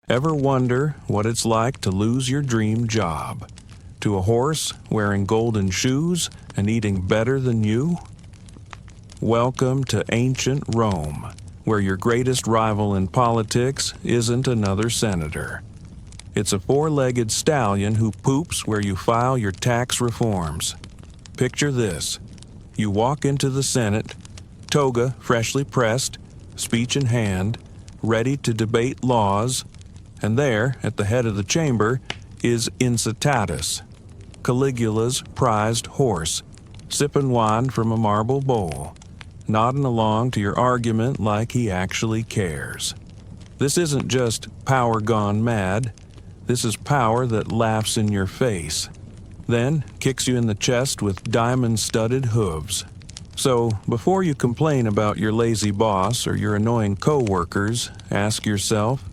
Ever wonder what it's like to lose your dream job? To a horse wearing golden shoes and eating better than you? Welcome to ancient Rome, where your greatest rival in politics isn't another senator. It's a four-legged stallion who poops where you file your tax reforms. Picture this. You walk into the Senate, toga freshly pressed, speech in hand, ready to debate laws, and there, at the head of the chamber, is Incitatus, Caligula's prized horse, sipping wine from a marble bowl, nodding along to your argument like he actually cares. This isn't just power gone mad. This is power that laughs in your face, then kicks you in the chest with diamond-studded hooves. So, before you complain about your lazy boss or your annoying co-workers, ask yourself,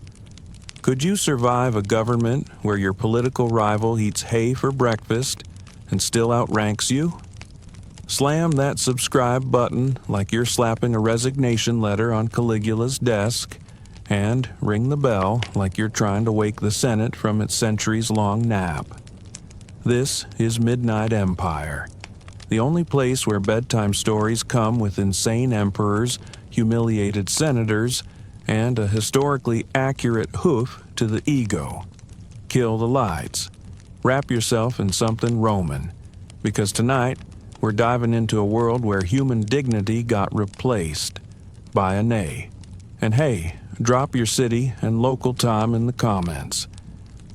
could you survive a government where your political rival eats hay for breakfast and still outranks you? Slam that subscribe button like you're slapping a resignation letter on Caligula's desk, and ring the bell like you're trying to wake the Senate from its centuries-long nap. This is Midnight Empire, the only place where bedtime stories come with insane emperors, humiliated senators, and a historically accurate hoof to the ego. Kill the lights. Wrap yourself in something Roman, because tonight we're diving into a world where human dignity got replaced by a nay. And hey, drop your city and local time in the comments.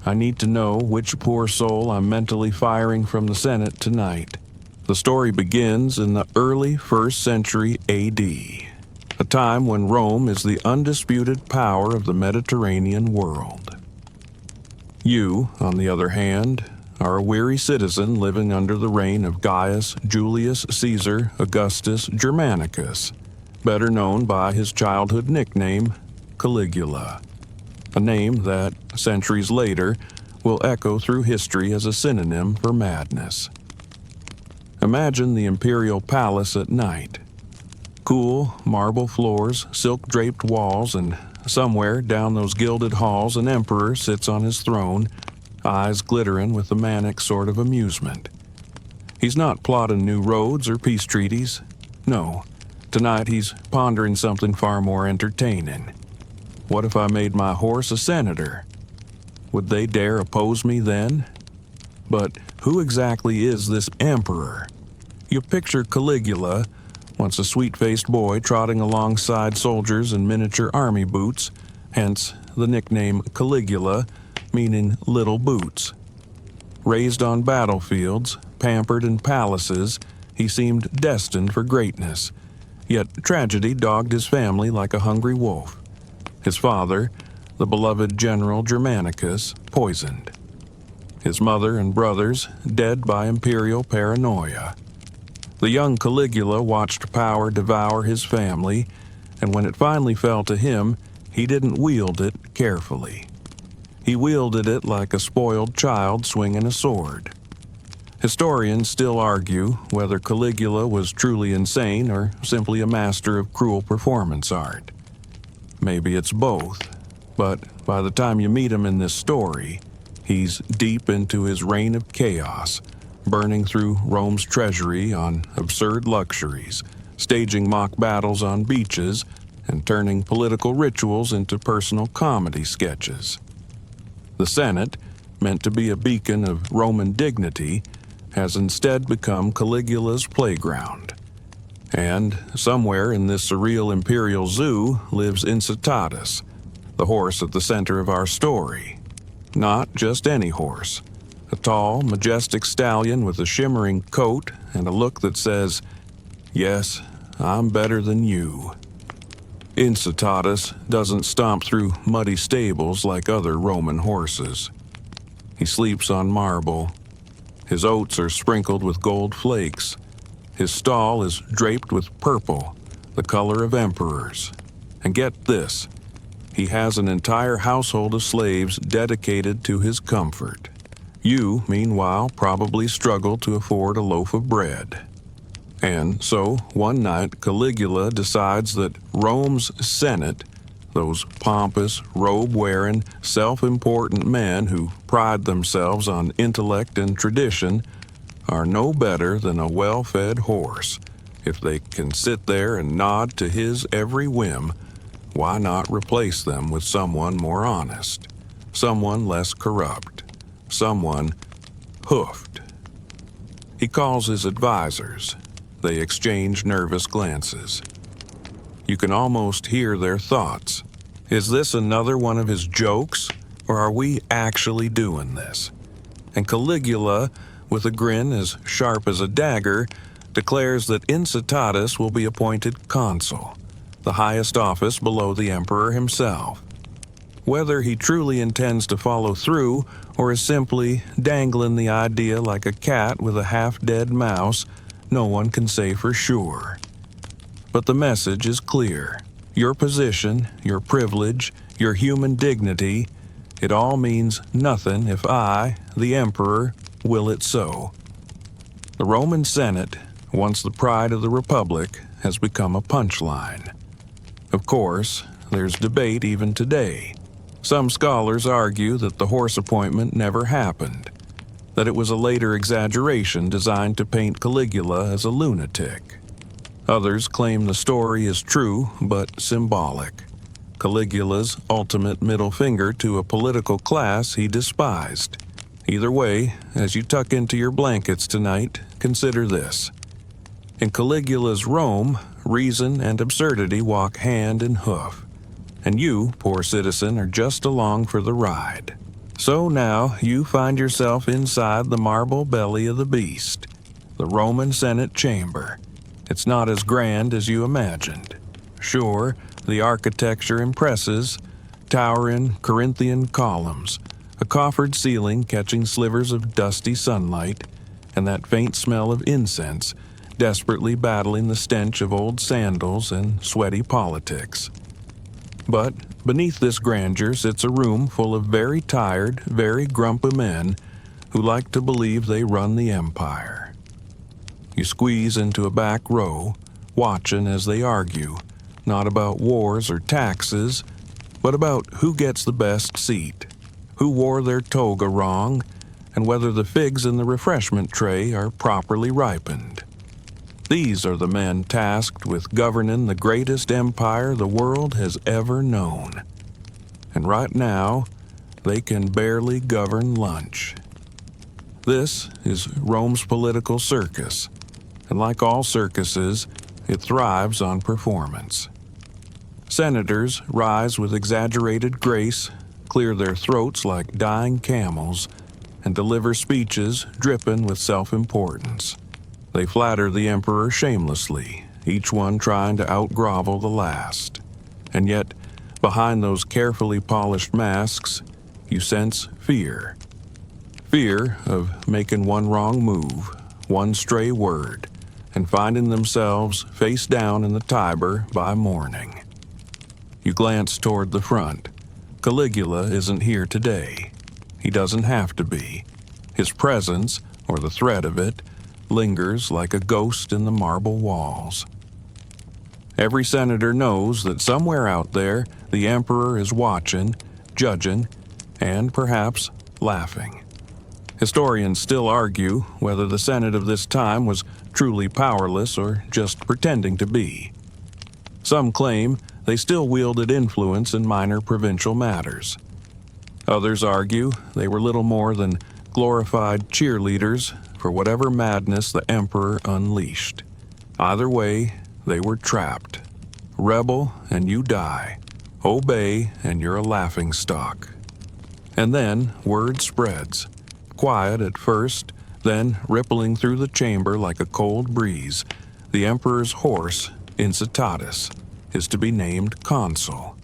I need to know which poor soul I'm mentally firing from the Senate tonight. The story begins in the early 1st century AD, a time when Rome is the undisputed power of the Mediterranean world. You, on the other hand, are a weary citizen living under the reign of Gaius Julius Caesar Augustus Germanicus, better known by his childhood nickname, Caligula, a name that, centuries later, will echo through history as a synonym for madness. Imagine the imperial palace at night. Cool marble floors, silk-draped walls, and somewhere down those gilded halls an emperor sits on his throne, eyes glittering with a manic sort of amusement. He's not plotting new roads or peace treaties. No, tonight he's pondering something far more entertaining. What if I made my horse a senator? Would they dare oppose me then? But who exactly is this emperor? You picture Caligula, once a sweet-faced boy trotting alongside soldiers in miniature army boots, hence the nickname Caligula, meaning little boots. Raised on battlefields, pampered in palaces, he seemed destined for greatness, yet tragedy dogged his family like a hungry wolf. His father, the beloved General Germanicus, poisoned. His mother and brothers dead by imperial paranoia. The young Caligula watched power devour his family, and when it finally fell to him, he didn't wield it carefully. He wielded it like a spoiled child swinging a sword. Historians still argue whether Caligula was truly insane or simply a master of cruel performance art. Maybe it's both, but by the time you meet him in this story, he's deep into his reign of chaos, burning through Rome's treasury on absurd luxuries, staging mock battles on beaches, and turning political rituals into personal comedy sketches. The Senate, meant to be a beacon of Roman dignity, has instead become Caligula's playground. And somewhere in this surreal imperial zoo lives Incitatus, the horse at the center of our story. Not just any horse. A tall, majestic stallion with a shimmering coat and a look that says, "Yes, I'm better than you." Incitatus doesn't stomp through muddy stables like other Roman horses. He sleeps on marble. His oats are sprinkled with gold flakes. His stall is draped with purple, the color of emperors. And get this, he has an entire household of slaves dedicated to his comfort. You, meanwhile, probably struggle to afford a loaf of bread. And so, one night, Caligula decides that Rome's Senate, Those pompous, robe-wearing, self-important men who pride themselves on intellect and tradition are no better than a well-fed horse. If they can sit there and nod to his every whim, why not replace them with someone more honest, someone less corrupt, someone hoofed? He calls his advisors. They exchange nervous glances. You can almost hear their thoughts. Is this another one of his jokes, or are we actually doing this? And Caligula, with a grin as sharp as a dagger, declares that Incitatus will be appointed consul, the highest office below the emperor himself. Whether he truly intends to follow through or is simply dangling the idea like a cat with a half-dead mouse, no one can say for sure. But the message is clear. Your position, your privilege, your human dignity, it all means nothing if I, the emperor, will it so. The Roman Senate, once the pride of the Republic, has become a punchline. Of course, there's debate even today. Some scholars argue that the horse appointment never happened, that it was a later exaggeration designed to paint Caligula as a lunatic. Others claim the story is true but symbolic, Caligula's ultimate middle finger to a political class he despised. Either way, as you tuck into your blankets tonight, consider this. In Caligula's Rome, reason and absurdity walk hand in hoof, and you, poor citizen, are just along for the ride. So now you find yourself inside the marble belly of the beast, the Roman Senate chamber. It's not as grand as you imagined. Sure, the architecture impresses, towering Corinthian columns, a coffered ceiling catching slivers of dusty sunlight, and that faint smell of incense desperately battling the stench of old sandals and sweaty politics. But beneath this grandeur sits a room full of very tired, very grumpy men who like to believe they run the empire. You squeeze into a back row, watching as they argue, not about wars or taxes, but about who gets the best seat, who wore their toga wrong, and whether the figs in the refreshment tray are properly ripened. These are the men tasked with governing the greatest empire the world has ever known. And right now, they can barely govern lunch. This is Rome's political circus, and like all circuses, it thrives on performance. Senators rise with exaggerated grace, clear their throats like dying camels, and deliver speeches dripping with self-importance. They flatter the emperor shamelessly, each one trying to out-grovel the last. And yet, behind those carefully polished masks, you sense fear. Fear of making one wrong move, one stray word, and finding themselves face down in the Tiber by morning. You glance toward the front. Caligula isn't here today. He doesn't have to be. His presence, or the threat of it, lingers like a ghost in the marble walls. Every senator knows that somewhere out there, the emperor is watching, judging, and perhaps laughing. Historians still argue whether the Senate of this time was truly powerless or just pretending to be. Some claim they still wielded influence in minor provincial matters. Others argue they were little more than glorified cheerleaders for whatever madness the emperor unleashed. Either way, they were trapped. Rebel and you die. Obey and you're a laughingstock. And then word spreads. Quiet at first, then rippling through the chamber like a cold breeze, the emperor's horse, Incitatus, is to be named consul.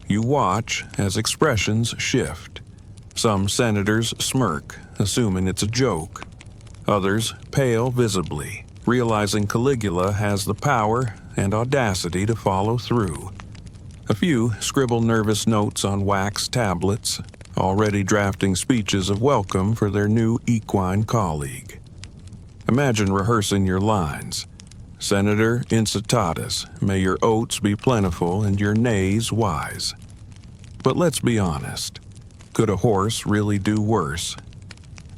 You watch as expressions shift. Some senators smirk, assuming it's a joke. Others pale visibly, realizing Caligula has the power and audacity to follow through. A few scribble nervous notes on wax tablets, already drafting speeches of welcome for their new equine colleague. Imagine rehearsing your lines. Senator Incitatus, may your oats be plentiful and your nays wise. But let's be honest. Could a horse really do worse?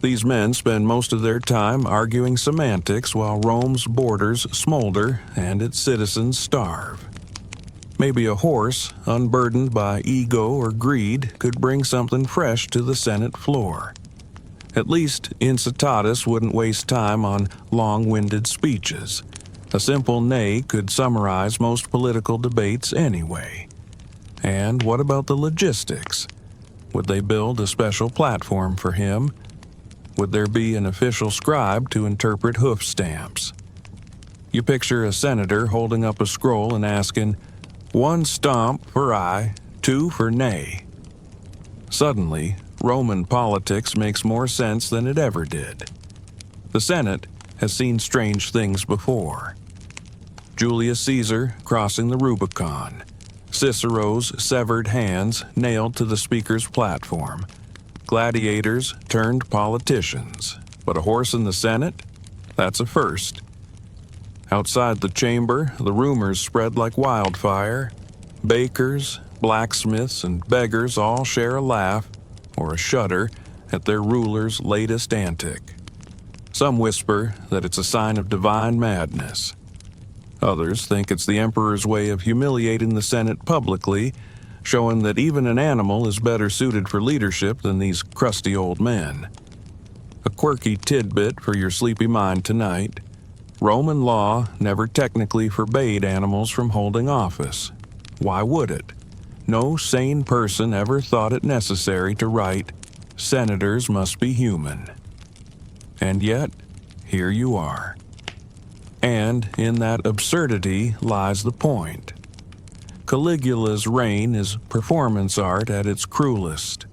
These men spend most of their time arguing semantics while Rome's borders smolder and its citizens starve. Maybe a horse, unburdened by ego or greed, could bring something fresh to the Senate floor. At least Incitatus wouldn't waste time on long-winded speeches. A simple nay could summarize most political debates anyway. And what about the logistics? Would they build a special platform for him? Would there be an official scribe to interpret hoof stamps? You picture a senator holding up a scroll and asking, 1 stomp for aye, 2 for nay. Suddenly, Roman politics makes more sense than it ever did. The Senate has seen strange things before. Julius Caesar crossing the Rubicon, Cicero's severed hands nailed to the speaker's platform, gladiators turned politicians. But a horse in the Senate? That's a first. Outside the chamber, the rumors spread like wildfire. Bakers, blacksmiths, and beggars all share a laugh or a shudder at their ruler's latest antic. Some whisper that it's a sign of divine madness. Others think it's the emperor's way of humiliating the Senate publicly, showing that even an animal is better suited for leadership than these crusty old men. A quirky tidbit for your sleepy mind tonight. Roman law never technically forbade animals from holding office. Why would it? No sane person ever thought it necessary to write, "Senators must be human." And yet, here you are. And in that absurdity lies the point. Caligula's reign is performance art at its cruelest.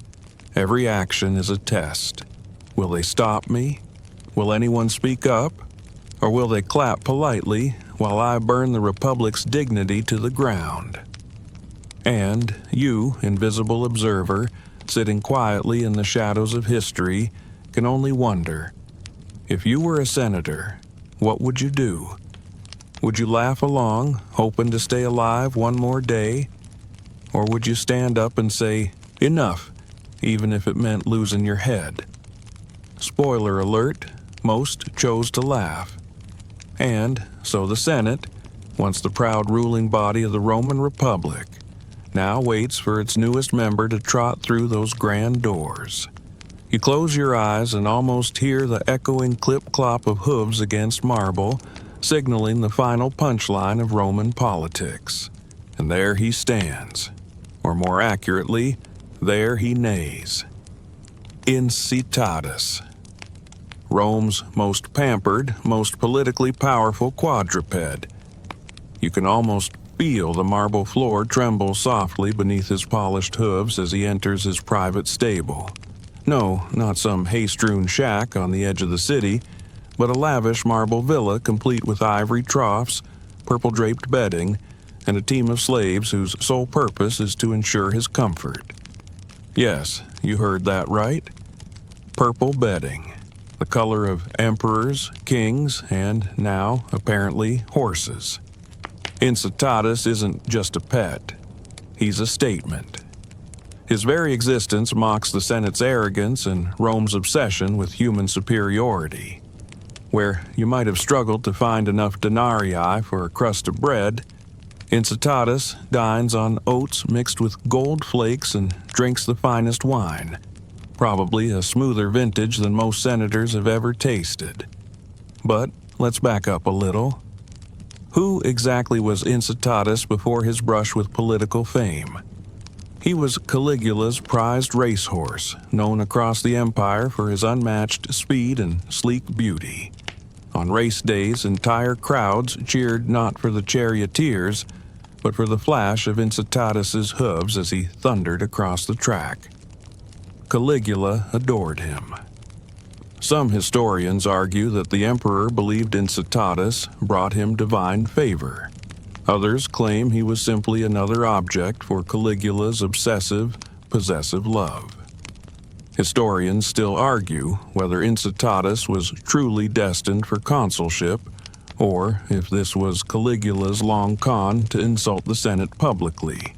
Every action is a test. Will they stop me? Will anyone speak up? Or will they clap politely while I burn the Republic's dignity to the ground? And you, invisible observer, sitting quietly in the shadows of history, can only wonder, if you were a senator, what would you do? Would you laugh along, hoping to stay alive one more day? Or would you stand up and say, enough, even if it meant losing your head? Spoiler alert, most chose to laugh. And so the Senate, once the proud ruling body of the Roman Republic, now waits for its newest member to trot through those grand doors. You close your eyes and almost hear the echoing clip-clop of hooves against marble, signaling the final punchline of Roman politics. And there he stands. Or more accurately, there he neighs. Incitatus. Rome's most pampered, most politically powerful quadruped. You can almost feel the marble floor tremble softly beneath his polished hooves as he enters his private stable. No, not some hay-strewn shack on the edge of the city, but a lavish marble villa complete with ivory troughs, purple-draped bedding, and a team of slaves whose sole purpose is to ensure his comfort. Yes, you heard that right. Purple bedding, the color of emperors, kings, and now, apparently, horses. Incitatus isn't just a pet. He's a statement. His very existence mocks the Senate's arrogance and Rome's obsession with human superiority. Where you might have struggled to find enough denarii for a crust of bread, Incitatus dines on oats mixed with gold flakes and drinks the finest wine, probably a smoother vintage than most senators have ever tasted. But let's back up a little. Who exactly was Incitatus before his brush with political fame? He was Caligula's prized racehorse, known across the empire for his unmatched speed and sleek beauty. On race days, entire crowds cheered not for the charioteers, but for the flash of Incitatus's hooves as he thundered across the track. Caligula adored him. Some historians argue that the emperor believed Incitatus brought him divine favor. Others claim he was simply another object for Caligula's obsessive, possessive love. Historians still argue whether Incitatus was truly destined for consulship or if this was Caligula's long con to insult the Senate publicly.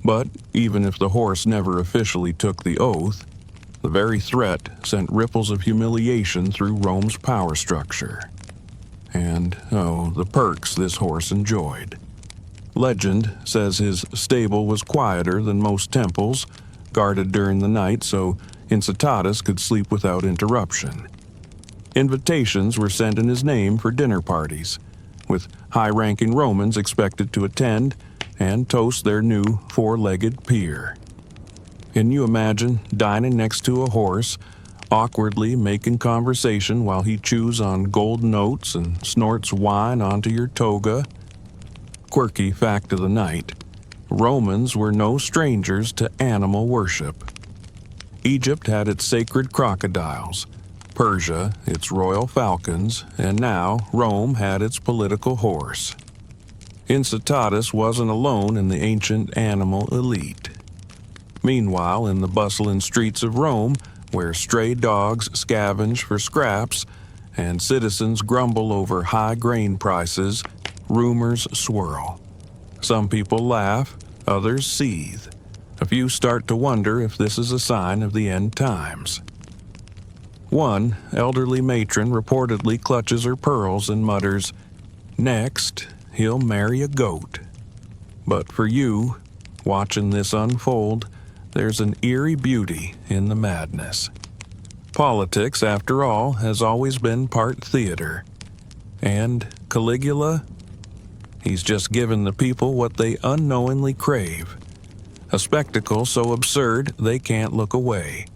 But even if the horse never officially took the oath, the very threat sent ripples of humiliation through Rome's power structure. And, oh, the perks this horse enjoyed. Legend says his stable was quieter than most temples, guarded during the night so Incitatus could sleep without interruption. Invitations were sent in his name for dinner parties, with high-ranking Romans expected to attend and toast their new four-legged peer. Can you imagine dining next to a horse, awkwardly making conversation while he chews on golden oats and snorts wine onto your toga? Quirky fact of the night: Romans were no strangers to animal worship. Egypt had its sacred crocodiles, Persia its royal falcons, and now Rome had its political horse. Incitatus wasn't alone in the ancient animal elite. Meanwhile, in the bustling streets of Rome, where stray dogs scavenge for scraps and citizens grumble over high grain prices, rumors swirl. Some people laugh, others seethe. A few start to wonder if this is a sign of the end times. One elderly matron reportedly clutches her pearls and mutters, "Next, he'll marry a goat." But for you, watching this unfold, there's an eerie beauty in the madness. Politics, after all, has always been part theater. And Caligula? He's just given the people what they unknowingly crave. A spectacle so absurd they can't look away.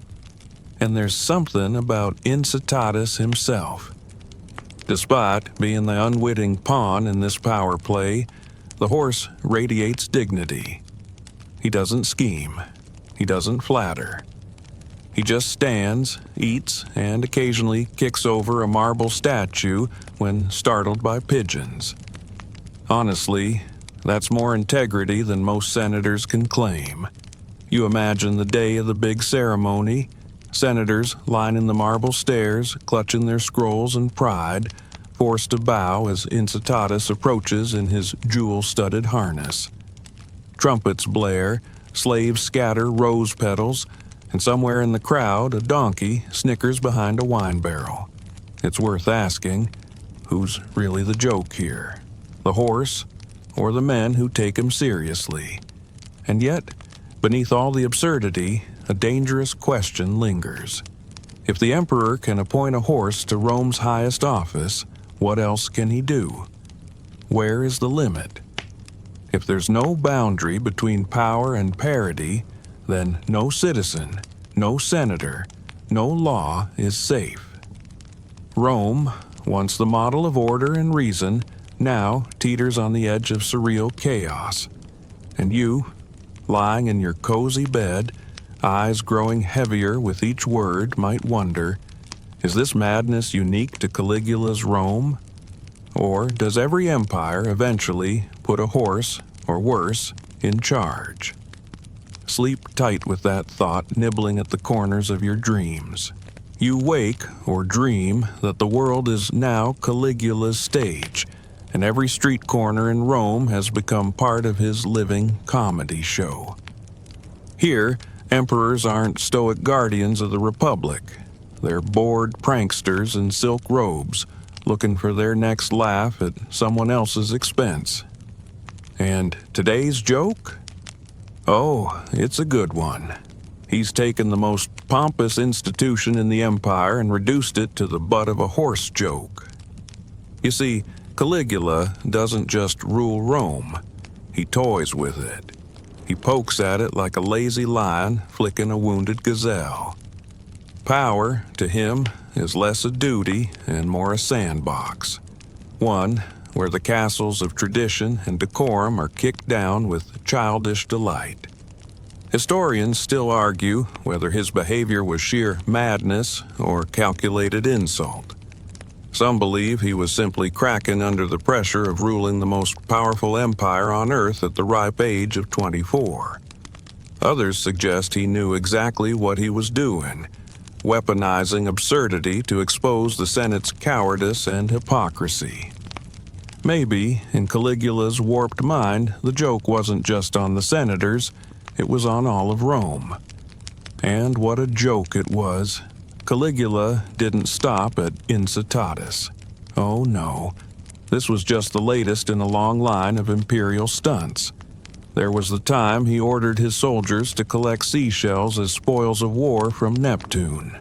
And there's something about Incitatus himself. Despite being the unwitting pawn in this power play, the horse radiates dignity. He doesn't scheme. He doesn't flatter. He just stands, eats, and occasionally kicks over a marble statue when startled by pigeons. Honestly, that's more integrity than most senators can claim. You imagine the day of the big ceremony, senators lining the marble stairs, clutching their scrolls and pride, forced to bow as Incitatus approaches in his jewel-studded harness. Trumpets blare, slaves scatter rose petals, and somewhere in the crowd a donkey snickers behind a wine barrel. It's worth asking, who's really the joke here? The horse, or the men who take him seriously? And yet, beneath all the absurdity, a dangerous question lingers. If the emperor can appoint a horse to Rome's highest office, what else can he do? Where is the limit? If there's no boundary between power and parity, then no citizen, no senator, no law is safe. Rome, once the model of order and reason, now teeters on the edge of surreal chaos. And you, lying in your cozy bed, eyes growing heavier with each word, might wonder, is this madness unique to Caligula's Rome? Or does every empire eventually put a horse, or worse, in charge? Sleep tight with that thought nibbling at the corners of your dreams. You wake or dream that the world is now Caligula's stage, and every street corner in Rome has become part of his living comedy show. Here, emperors aren't stoic guardians of the Republic. They're bored pranksters in silk robes, looking for their next laugh at someone else's expense. And today's joke? Oh, it's a good one. He's taken the most pompous institution in the empire and reduced it to the butt of a horse joke. You see, Caligula doesn't just rule Rome. He toys with it. He pokes at it like a lazy lion flicking a wounded gazelle. Power, to him, is less a duty and more a sandbox. One where the castles of tradition and decorum are kicked down with childish delight. Historians still argue whether his behavior was sheer madness or calculated insult. Some believe he was simply cracking under the pressure of ruling the most powerful empire on earth at the ripe age of 24. Others suggest he knew exactly what he was doing, weaponizing absurdity to expose the Senate's cowardice and hypocrisy. Maybe, in Caligula's warped mind, the joke wasn't just on the senators, it was on all of Rome. And what a joke it was. Caligula didn't stop at Incitatus. Oh no, this was just the latest in a long line of imperial stunts. There was the time he ordered his soldiers to collect seashells as spoils of war from Neptune.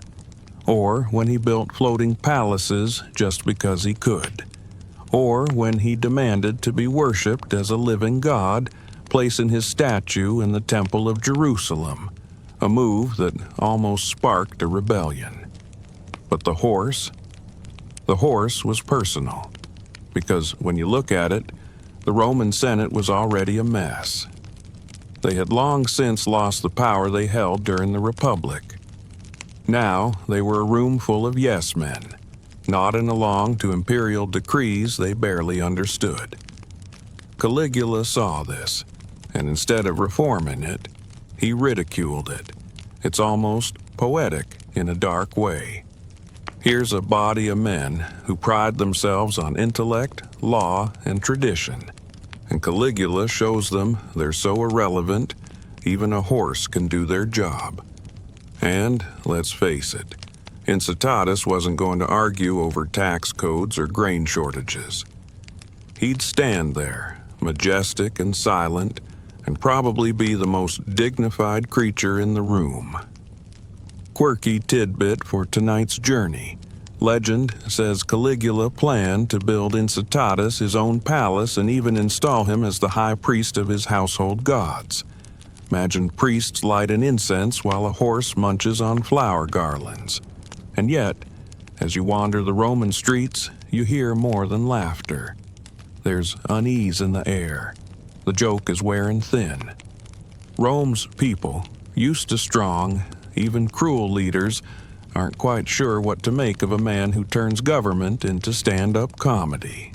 Or when he built floating palaces just because he could. Or when he demanded to be worshipped as a living god, placing his statue in the Temple of Jerusalem, a move that almost sparked a rebellion. But the horse was personal, because when you look at it, the Roman Senate was already a mess. They had long since lost the power they held during the Republic. Now they were a room full of yes-men, nodding along to imperial decrees they barely understood. Caligula saw this, and instead of reforming it, he ridiculed it. It's almost poetic in a dark way. Here's a body of men who pride themselves on intellect, law, and tradition, and Caligula shows them they're so irrelevant, even a horse can do their job. And, let's face it, Incitatus wasn't going to argue over tax codes or grain shortages. He'd stand there, majestic and silent, and probably be the most dignified creature in the room. Quirky tidbit for tonight's journey. Legend says Caligula planned to build Incitatus his own palace and even install him as the high priest of his household gods. Imagine priests lighting incense while a horse munches on flower garlands. And yet, as you wander the Roman streets, you hear more than laughter. There's unease in the air. The joke is wearing thin. Rome's people, used to strong, even cruel leaders, aren't quite sure what to make of a man who turns government into stand-up comedy.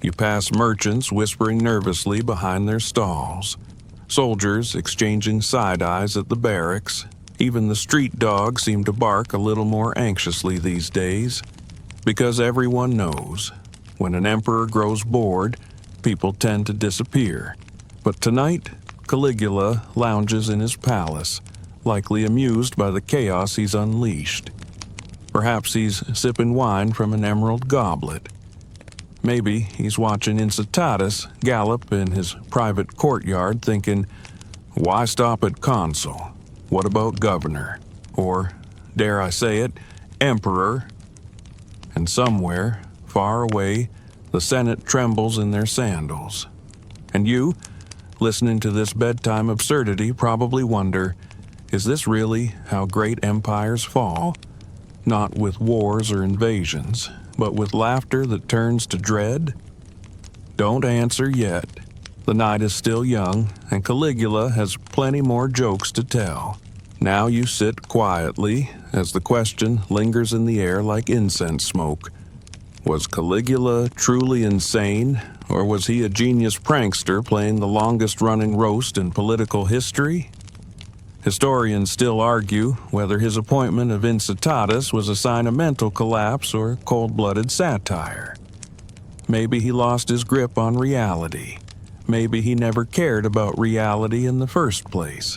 You pass merchants whispering nervously behind their stalls, soldiers exchanging side-eyes at the barracks. Even the street dogs seem to bark a little more anxiously these days, because everyone knows, when an emperor grows bored, people tend to disappear. But tonight, Caligula lounges in his palace, likely amused by the chaos he's unleashed. Perhaps he's sipping wine from an emerald goblet. Maybe he's watching Incitatus gallop in his private courtyard thinking, why stop at consul? What about governor? Or, dare I say it, emperor? And somewhere, far away, the Senate trembles in their sandals. And you, listening to this bedtime absurdity, probably wonder, is this really how great empires fall? Not with wars or invasions, but with laughter that turns to dread? Don't answer yet. The night is still young, and Caligula has plenty more jokes to tell. Now you sit quietly as the question lingers in the air like incense smoke. Was Caligula truly insane, or was he a genius prankster playing the longest-running roast in political history? Historians still argue whether his appointment of Incitatus was a sign of mental collapse or cold-blooded satire. Maybe he lost his grip on reality. Maybe he never cared about reality in the first place.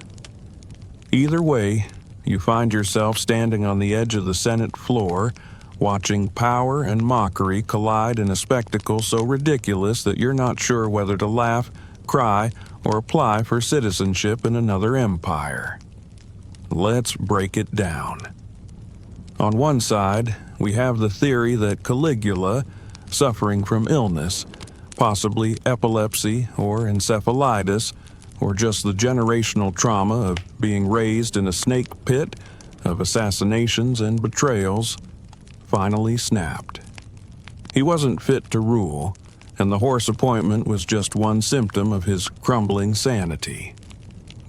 Either way, you find yourself standing on the edge of the Senate floor, watching power and mockery collide in a spectacle so ridiculous that you're not sure whether to laugh, cry, or apply for citizenship in another empire. Let's break it down. On one side, we have the theory that Caligula, suffering from illness, possibly epilepsy or encephalitis, or just the generational trauma of being raised in a snake pit of assassinations and betrayals, finally snapped. He wasn't fit to rule, and the horse appointment was just one symptom of his crumbling sanity.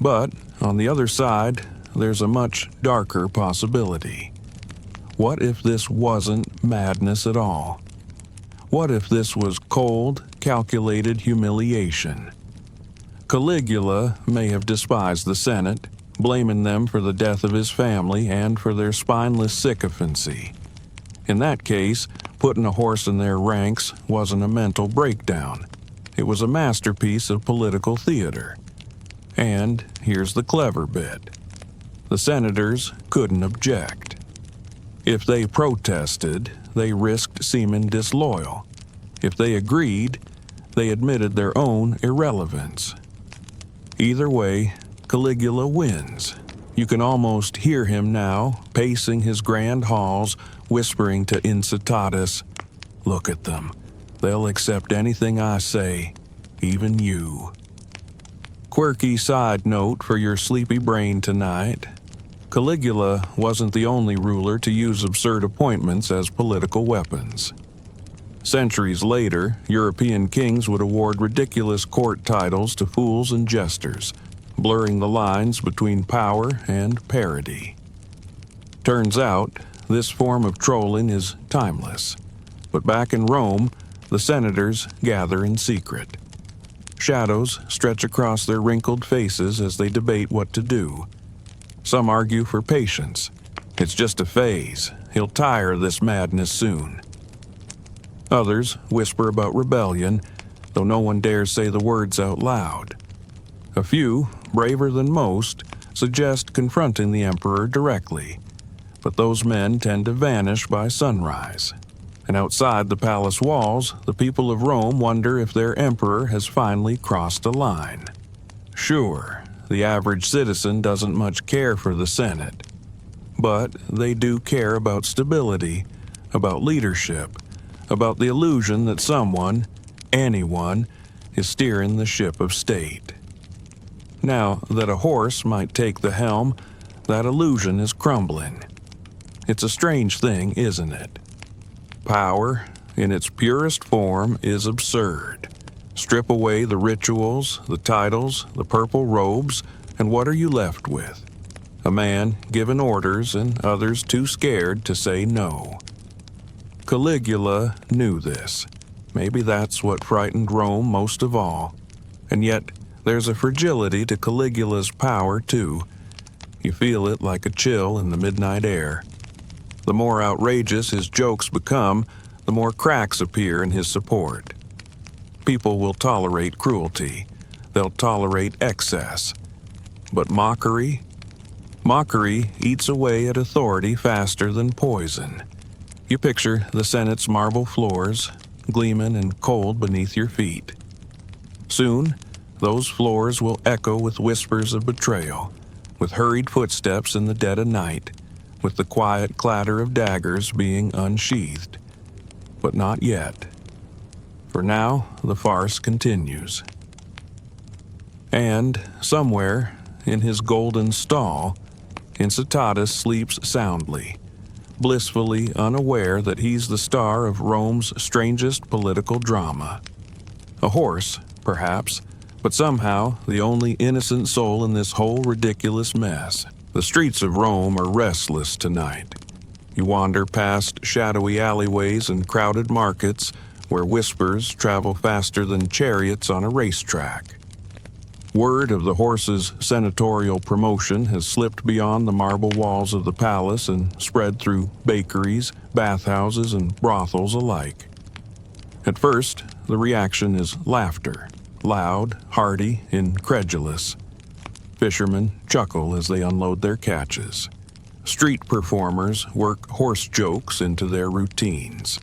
But, on the other side, there's a much darker possibility. What if this wasn't madness at all? What if this was cold, calculated humiliation? Caligula may have despised the Senate, blaming them for the death of his family and for their spineless sycophancy. In that case, putting a horse in their ranks wasn't a mental breakdown. It was a masterpiece of political theater. And here's the clever bit. The senators couldn't object. If they protested, they risked seeming disloyal. If they agreed, they admitted their own irrelevance. Either way, Caligula wins. You can almost hear him now, pacing his grand halls, whispering to Incitatus, "Look at them. They'll accept anything I say, even you." Quirky side note for your sleepy brain tonight. Caligula wasn't the only ruler to use absurd appointments as political weapons. Centuries later, European kings would award ridiculous court titles to fools and jesters, blurring the lines between power and parody. Turns out, this form of trolling is timeless. But back in Rome, the senators gather in secret. Shadows stretch across their wrinkled faces as they debate what to do. Some argue for patience. It's just a phase. He'll tire of this madness soon. Others whisper about rebellion, though no one dares say the words out loud. A few, braver than most, suggest confronting the emperor directly, but those men tend to vanish by sunrise. And outside the palace walls, the people of Rome wonder if their emperor has finally crossed a line. Sure, the average citizen doesn't much care for the Senate, but they do care about stability, about leadership, about the illusion that someone, anyone, is steering the ship of state. Now that a horse might take the helm, that illusion is crumbling. It's a strange thing, isn't it? Power, in its purest form, is absurd. Strip away the rituals, the titles, the purple robes, and what are you left with? A man given orders and others too scared to say no. Caligula knew this. Maybe that's what frightened Rome most of all. And yet, there's a fragility to Caligula's power, too. You feel it like a chill in the midnight air. The more outrageous his jokes become, the more cracks appear in his support. People will tolerate cruelty. They'll tolerate excess. But mockery? Mockery eats away at authority faster than poison. You picture the Senate's marble floors, gleaming and cold beneath your feet. Soon, those floors will echo with whispers of betrayal, with hurried footsteps in the dead of night, with the quiet clatter of daggers being unsheathed. But not yet. For now, the farce continues. And, somewhere, in his golden stall, Incitatus sleeps soundly, blissfully unaware that he's the star of Rome's strangest political drama. A horse, perhaps, but somehow the only innocent soul in this whole ridiculous mess. The streets of Rome are restless tonight. You wander past shadowy alleyways and crowded markets where whispers travel faster than chariots on a racetrack. Word of the horse's senatorial promotion has slipped beyond the marble walls of the palace and spread through bakeries, bathhouses, and brothels alike. At first, the reaction is laughter, loud, hearty, incredulous. Fishermen chuckle as they unload their catches. Street performers work horse jokes into their routines.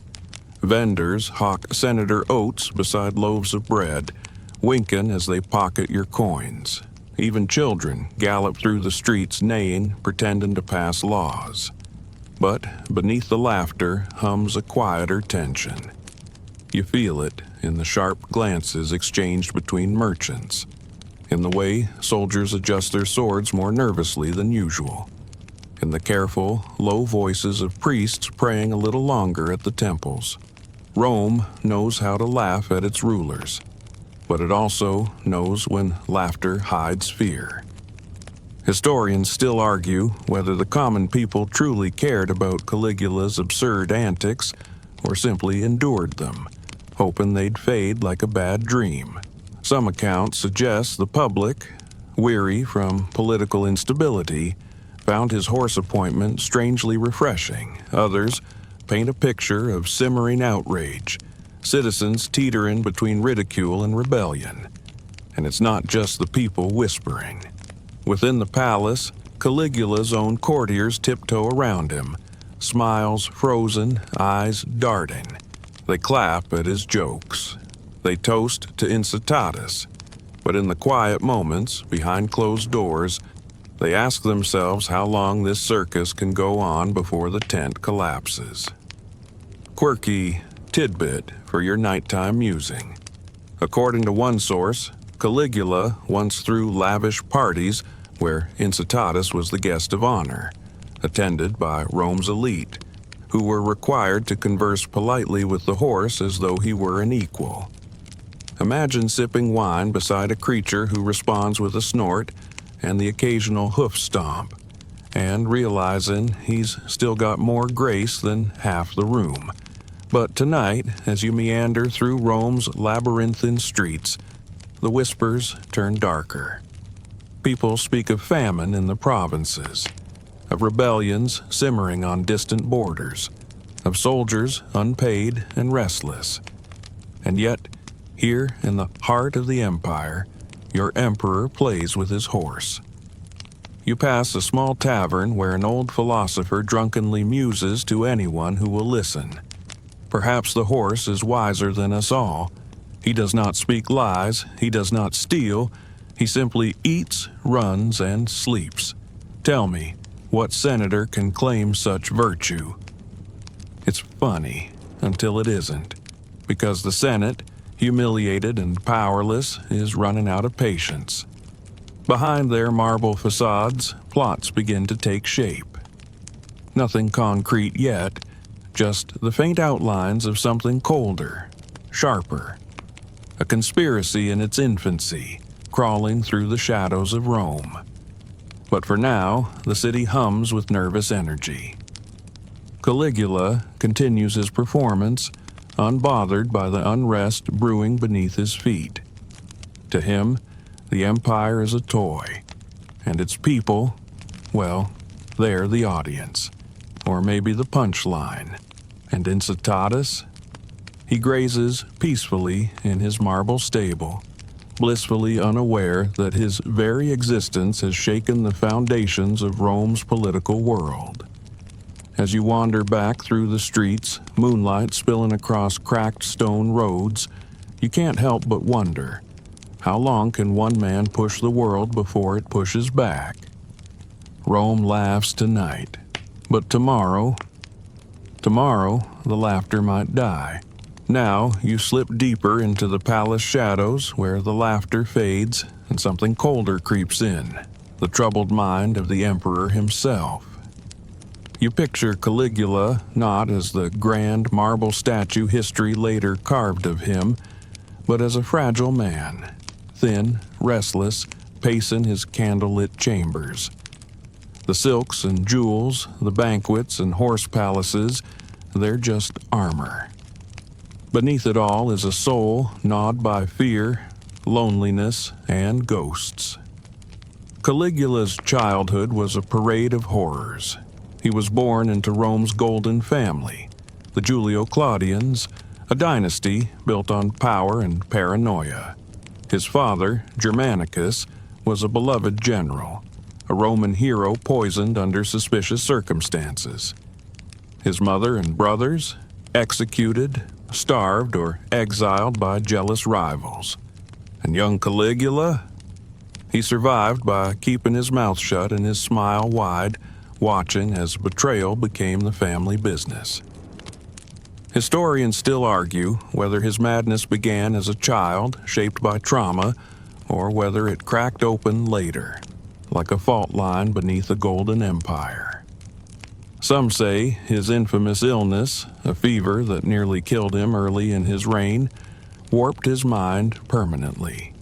Vendors hawk senator oats beside loaves of bread, winking as they pocket your coins. Even children gallop through the streets neighing, pretending to pass laws. But beneath the laughter hums a quieter tension. You feel it in the sharp glances exchanged between merchants, in the way soldiers adjust their swords more nervously than usual, in the careful, low voices of priests praying a little longer at the temples. Rome knows how to laugh at its rulers, but it also knows when laughter hides fear. Historians still argue whether the common people truly cared about Caligula's absurd antics or simply endured them, hoping they'd fade like a bad dream. Some accounts suggest the public, weary from political instability, found his horse appointment strangely refreshing. Others, paint a picture of simmering outrage, citizens teetering between ridicule and rebellion. And it's not just the people whispering. Within the palace, Caligula's own courtiers tiptoe around him, smiles frozen, eyes darting. They clap at his jokes. They toast to Incitatus. But in the quiet moments, behind closed doors, they ask themselves how long this circus can go on before the tent collapses. Quirky tidbit for your nighttime musing. According to one source, Caligula once threw lavish parties where Incitatus was the guest of honor, attended by Rome's elite, who were required to converse politely with the horse as though he were an equal. Imagine sipping wine beside a creature who responds with a snort and the occasional hoof stomp, and realizing he's still got more grace than half the room. But tonight, as you meander through Rome's labyrinthine streets, the whispers turn darker. People speak of famine in the provinces, of rebellions simmering on distant borders, of soldiers unpaid and restless. And yet, here in the heart of the empire, your emperor plays with his horse. You pass a small tavern where an old philosopher drunkenly muses to anyone who will listen. Perhaps the horse is wiser than us all. He does not speak lies, he does not steal, he simply eats, runs, and sleeps. Tell me, what senator can claim such virtue? It's funny, until it isn't, because the Senate, humiliated and powerless, is running out of patience. Behind their marble facades, plots begin to take shape. Nothing concrete yet, just the faint outlines of something colder, sharper. A conspiracy in its infancy, crawling through the shadows of Rome. But for now, the city hums with nervous energy. Caligula continues his performance, unbothered by the unrest brewing beneath his feet. To him, the empire is a toy, and its people, well, they're the audience, or maybe the punchline. And Incitatus? He grazes peacefully in his marble stable, blissfully unaware that his very existence has shaken the foundations of Rome's political world. As you wander back through the streets, moonlight spilling across cracked stone roads, you can't help but wonder, how long can one man push the world before it pushes back? Rome laughs tonight, but tomorrow, the laughter might die. Now you slip deeper into the palace shadows where the laughter fades and something colder creeps in, the troubled mind of the emperor himself. You picture Caligula not as the grand marble statue history later carved of him, but as a fragile man, thin, restless, pacing his candlelit chambers. The silks and jewels, the banquets and horse palaces, they're just armor. Beneath it all is a soul gnawed by fear, loneliness, and ghosts. Caligula's childhood was a parade of horrors. He was born into Rome's golden family, the Julio-Claudians, a dynasty built on power and paranoia. His father, Germanicus, was a beloved general, a Roman hero poisoned under suspicious circumstances. His mother and brothers, executed, starved, or exiled by jealous rivals. And young Caligula? He survived by keeping his mouth shut and his smile wide, watching as betrayal became the family business. Historians still argue whether his madness began as a child, shaped by trauma, or whether it cracked open later, like a fault line beneath a golden empire. Some say his infamous illness, a fever that nearly killed him early in his reign, warped his mind permanently.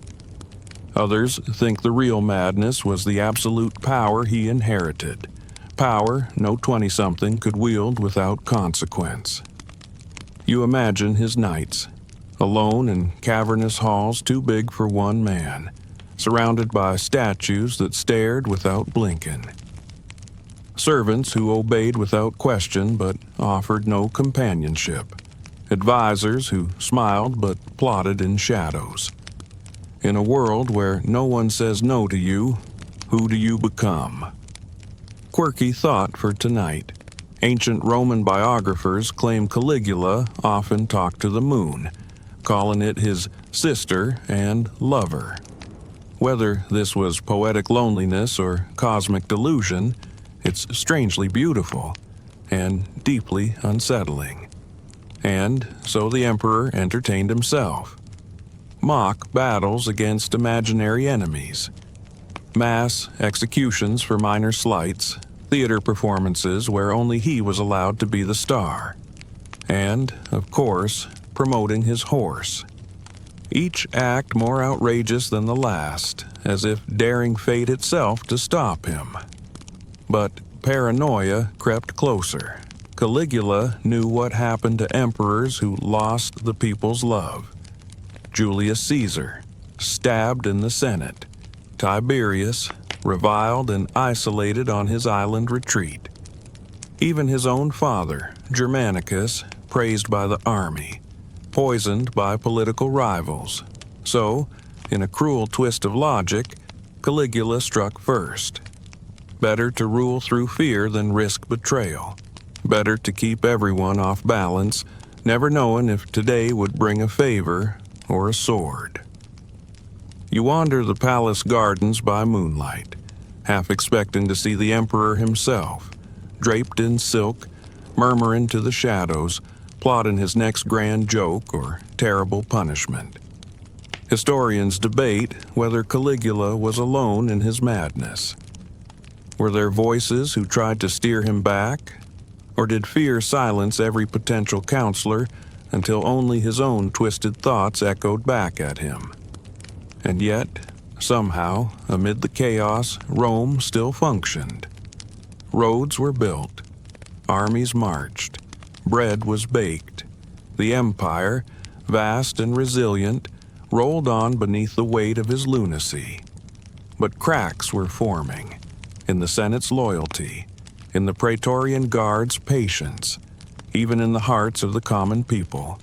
Others think the real madness was the absolute power he inherited, power no 20-something could wield without consequence. You imagine his nights, alone in cavernous halls too big for one man, surrounded by statues that stared without blinking. servants who obeyed without question but offered no companionship, advisors who smiled but plotted in shadows. In a world where no one says no to you, who do you become? Quirky thought for tonight. Ancient Roman biographers claim Caligula often talked to the moon, calling it his sister and lover. Whether this was poetic loneliness or cosmic delusion, it's strangely beautiful and deeply unsettling. And so the emperor entertained himself. Mock battles against imaginary enemies, mass executions for minor slights, theater performances where only he was allowed to be the star, and, of course, promoting his horse. Each act more outrageous than the last, as if daring fate itself to stop him. But paranoia crept closer. Caligula knew what happened to emperors who lost the people's love. Julius Caesar, stabbed in the Senate. Tiberius, reviled and isolated on his island retreat. Even his own father, Germanicus, praised by the army, poisoned by political rivals. So, in a cruel twist of logic, Caligula struck first. Better to rule through fear than risk betrayal. Better to keep everyone off balance, never knowing if today would bring a favor or a sword. You wander the palace gardens by moonlight, half expecting to see the emperor himself, draped in silk, murmuring to the shadows, plotting his next grand joke or terrible punishment. Historians debate whether Caligula was alone in his madness. Were there voices who tried to steer him back? Or did fear silence every potential counselor until only his own twisted thoughts echoed back at him? And yet, somehow, amid the chaos, Rome still functioned. Roads were built, armies marched, bread was baked. The empire, vast and resilient, rolled on beneath the weight of his lunacy. But cracks were forming, in the Senate's loyalty, in the Praetorian Guard's patience, even in the hearts of the common people.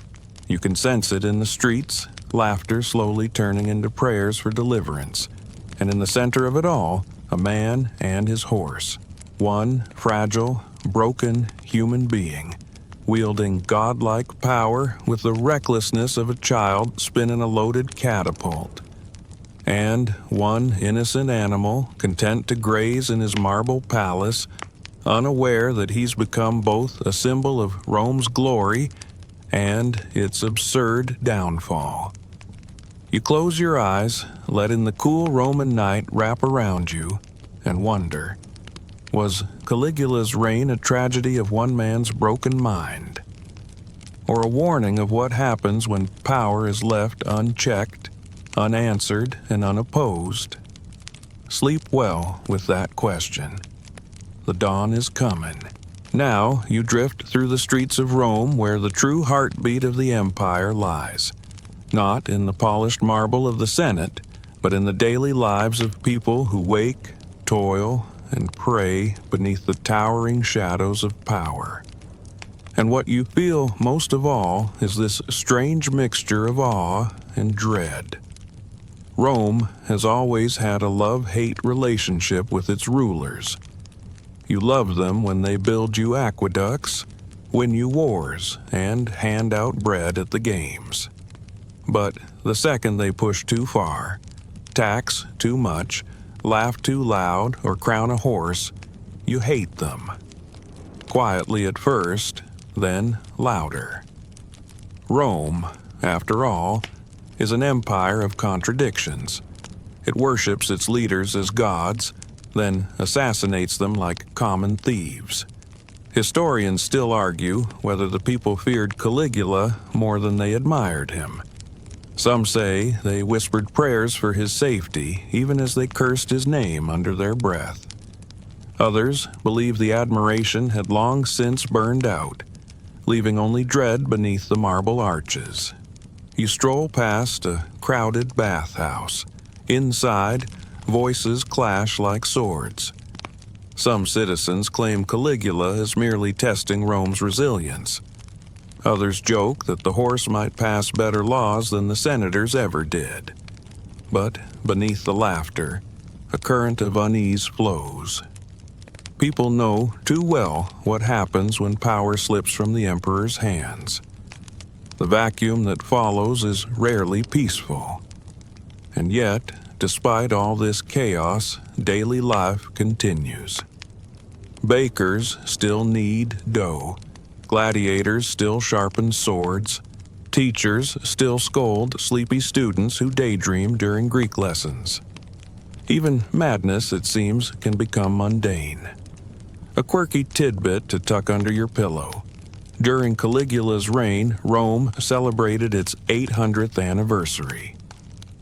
You can sense it in the streets, laughter slowly turning into prayers for deliverance, and in the center of it all, a man and his horse. One fragile, broken human being, wielding godlike power with the recklessness of a child spinning a loaded catapult. And one innocent animal, content to graze in his marble palace, unaware that he's become both a symbol of Rome's glory and its absurd downfall. You close your eyes, letting the cool Roman night wrap around you, and wonder, was Caligula's reign a tragedy of one man's broken mind? Or a warning of what happens when power is left unchecked, unanswered, and unopposed? Sleep well with that question. The dawn is coming. Now you drift through the streets of Rome where the true heartbeat of the empire lies. Not in the polished marble of the Senate, but in the daily lives of people who wake, toil, and pray beneath the towering shadows of power. And what you feel most of all is this strange mixture of awe and dread. Rome has always had a love-hate relationship with its rulers. You love them when they build you aqueducts, win you wars, and hand out bread at the games. But the second they push too far, tax too much, laugh too loud, or crown a horse, you hate them. Quietly at first, then louder. Rome, after all, is an empire of contradictions. It worships its leaders as gods, then assassinates them like common thieves. Historians still argue whether the people feared Caligula more than they admired him. Some say they whispered prayers for his safety, even as they cursed his name under their breath. Others believe the admiration had long since burned out, leaving only dread beneath the marble arches. You stroll past a crowded bathhouse. Inside, voices clash like swords. Some citizens claim Caligula is merely testing Rome's resilience. Others joke that the horse might pass better laws than the senators ever did. But beneath the laughter, a current of unease flows. People know too well what happens when power slips from the emperor's hands. The vacuum that follows is rarely peaceful. And yet, despite all this chaos, daily life continues. Bakers still knead dough. Gladiators still sharpen swords. Teachers still scold sleepy students who daydream during Greek lessons. Even madness, it seems, can become mundane. A quirky tidbit to tuck under your pillow. During Caligula's reign, Rome celebrated its 800th anniversary.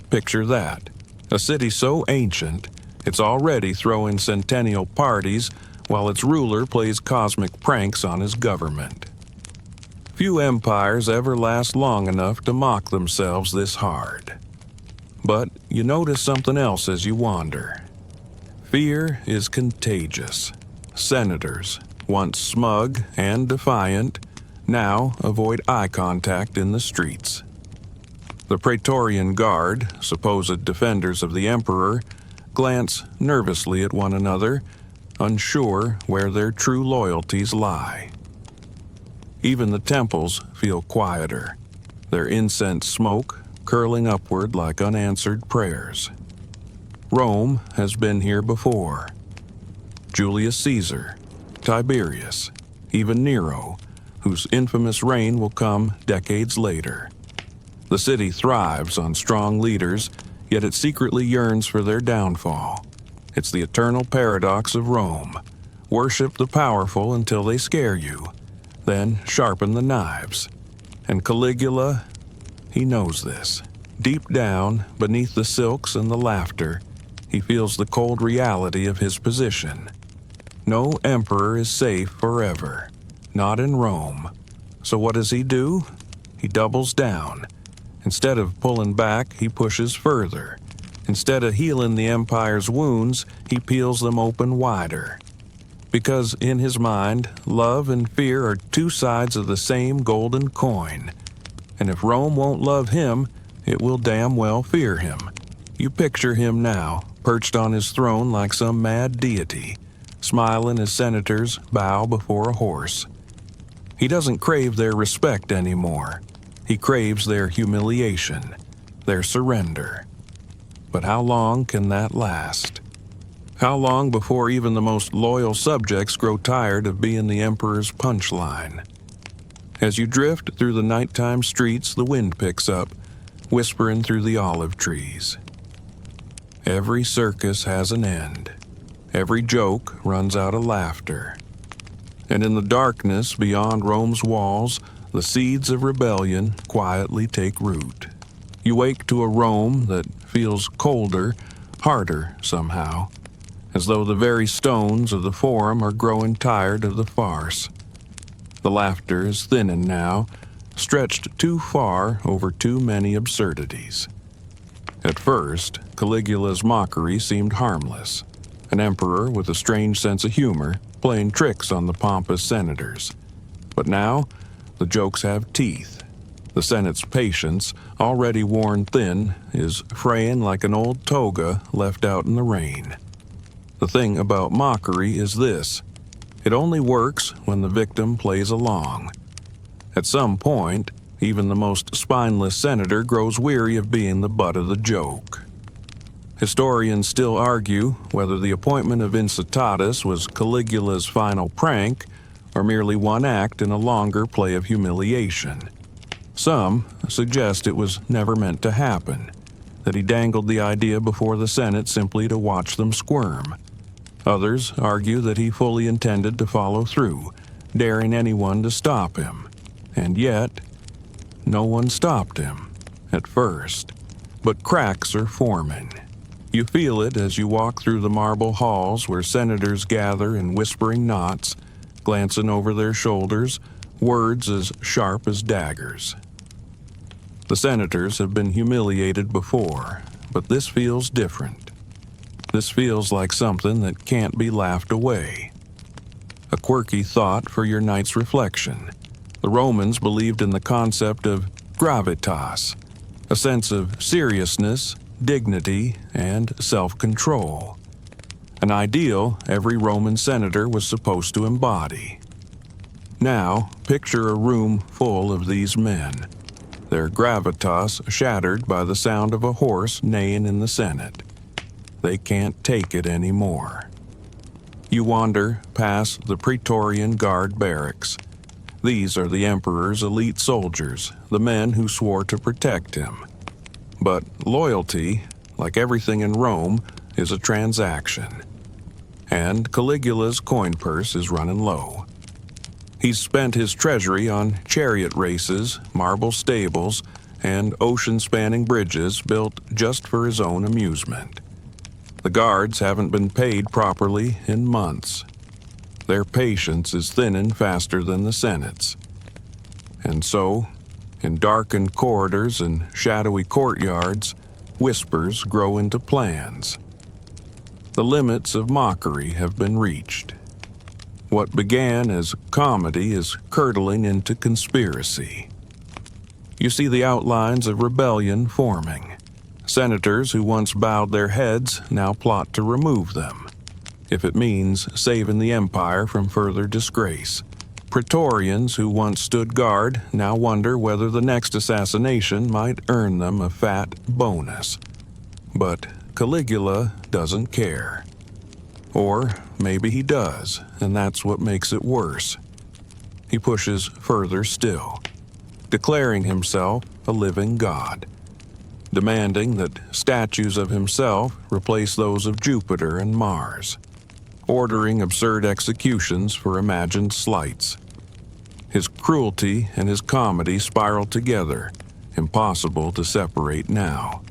Picture that. A city so ancient, it's already throwing centennial parties while its ruler plays cosmic pranks on his government. Few empires ever last long enough to mock themselves this hard. But you notice something else as you wander. Fear is contagious. Senators, once smug and defiant, now avoid eye contact in the streets. The Praetorian Guard, supposed defenders of the emperor, glance nervously at one another, unsure where their true loyalties lie. Even the temples feel quieter, their incense smoke curling upward like unanswered prayers. Rome has been here before. Julius Caesar, Tiberius, even Nero, whose infamous reign will come decades later. The city thrives on strong leaders, yet it secretly yearns for their downfall. It's the eternal paradox of Rome. Worship the powerful until they scare you, then sharpen the knives. And Caligula, he knows this. Deep down, beneath the silks and the laughter, he feels the cold reality of his position. No emperor is safe forever, not in Rome. So what does he do? He doubles down. Instead of pulling back, he pushes further. Instead of healing the empire's wounds, he peels them open wider. Because in his mind, love and fear are two sides of the same golden coin. And if Rome won't love him, it will damn well fear him. You picture him now, perched on his throne like some mad deity, smiling as senators bow before a horse. He doesn't crave their respect anymore. He craves their humiliation, their surrender. But how long can that last? How long before even the most loyal subjects grow tired of being the emperor's punchline? As you drift through the nighttime streets, the wind picks up, whispering through the olive trees. Every circus has an end. Every joke runs out of laughter. And in the darkness beyond Rome's walls, the seeds of rebellion quietly take root. You wake to a Rome that feels colder, harder somehow, as though the very stones of the Forum are growing tired of the farce. The laughter is thinning now, stretched too far over too many absurdities. At first, Caligula's mockery seemed harmless. An emperor with a strange sense of humor, playing tricks on the pompous senators. But now, the jokes have teeth. The Senate's patience, already worn thin, is fraying like an old toga left out in the rain. The thing about mockery is this: it only works when the victim plays along. At some point, even the most spineless senator grows weary of being the butt of the joke. Historians still argue whether the appointment of Incitatus was Caligula's final prank or merely one act in a longer play of humiliation. Some suggest it was never meant to happen, that he dangled the idea before the Senate simply to watch them squirm. Others argue that he fully intended to follow through, daring anyone to stop him. And yet, no one stopped him, at first. But cracks are forming. You feel it as you walk through the marble halls where senators gather in whispering knots, glancing over their shoulders, words as sharp as daggers. The senators have been humiliated before, but this feels different. This feels like something that can't be laughed away. A quirky thought for your night's reflection. The Romans believed in the concept of gravitas, a sense of seriousness, dignity, and self-control. An ideal every Roman senator was supposed to embody. Now, picture a room full of these men, their gravitas shattered by the sound of a horse neighing in the Senate. They can't take it anymore. You wander past the Praetorian Guard barracks. These are the emperor's elite soldiers, the men who swore to protect him. But loyalty, like everything in Rome, is a transaction. And Caligula's coin purse is running low. He's spent his treasury on chariot races, marble stables, and ocean-spanning bridges built just for his own amusement. The guards haven't been paid properly in months. Their patience is thinning faster than the Senate's. And so, in darkened corridors and shadowy courtyards, whispers grow into plans. The limits of mockery have been reached. What began as comedy is curdling into conspiracy. You see the outlines of rebellion forming. Senators who once bowed their heads now plot to remove them, if it means saving the empire from further disgrace. Praetorians who once stood guard now wonder whether the next assassination might earn them a fat bonus. But Caligula doesn't care. Or maybe he does, and that's what makes it worse. He pushes further still, declaring himself a living god, demanding that statues of himself replace those of Jupiter and Mars, ordering absurd executions for imagined slights. His cruelty and his comedy spiral together, impossible to separate now.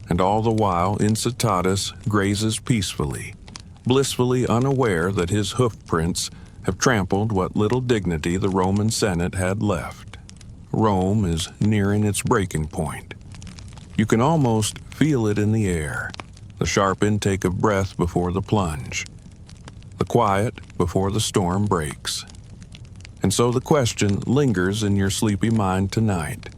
And all the while Incitatus grazes peacefully, blissfully unaware that his hoofprints have trampled what little dignity the Roman Senate had left. Rome is nearing its breaking point. You can almost feel it in the air, the sharp intake of breath before the plunge, the quiet before the storm breaks. And so the question lingers in your sleepy mind tonight.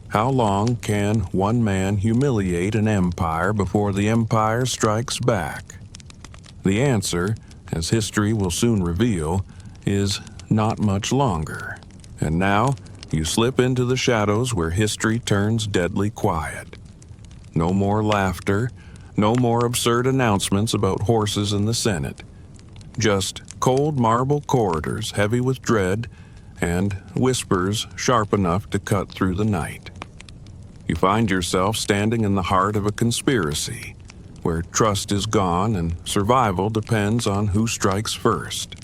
How long can one man humiliate an empire before the empire strikes back? The answer, as history will soon reveal, is not much longer. And now, you slip into the shadows where history turns deadly quiet. No more laughter, no more absurd announcements about horses in the Senate. Just cold marble corridors heavy with dread and whispers sharp enough to cut through the night. You find yourself standing in the heart of a conspiracy, where trust is gone and survival depends on who strikes first.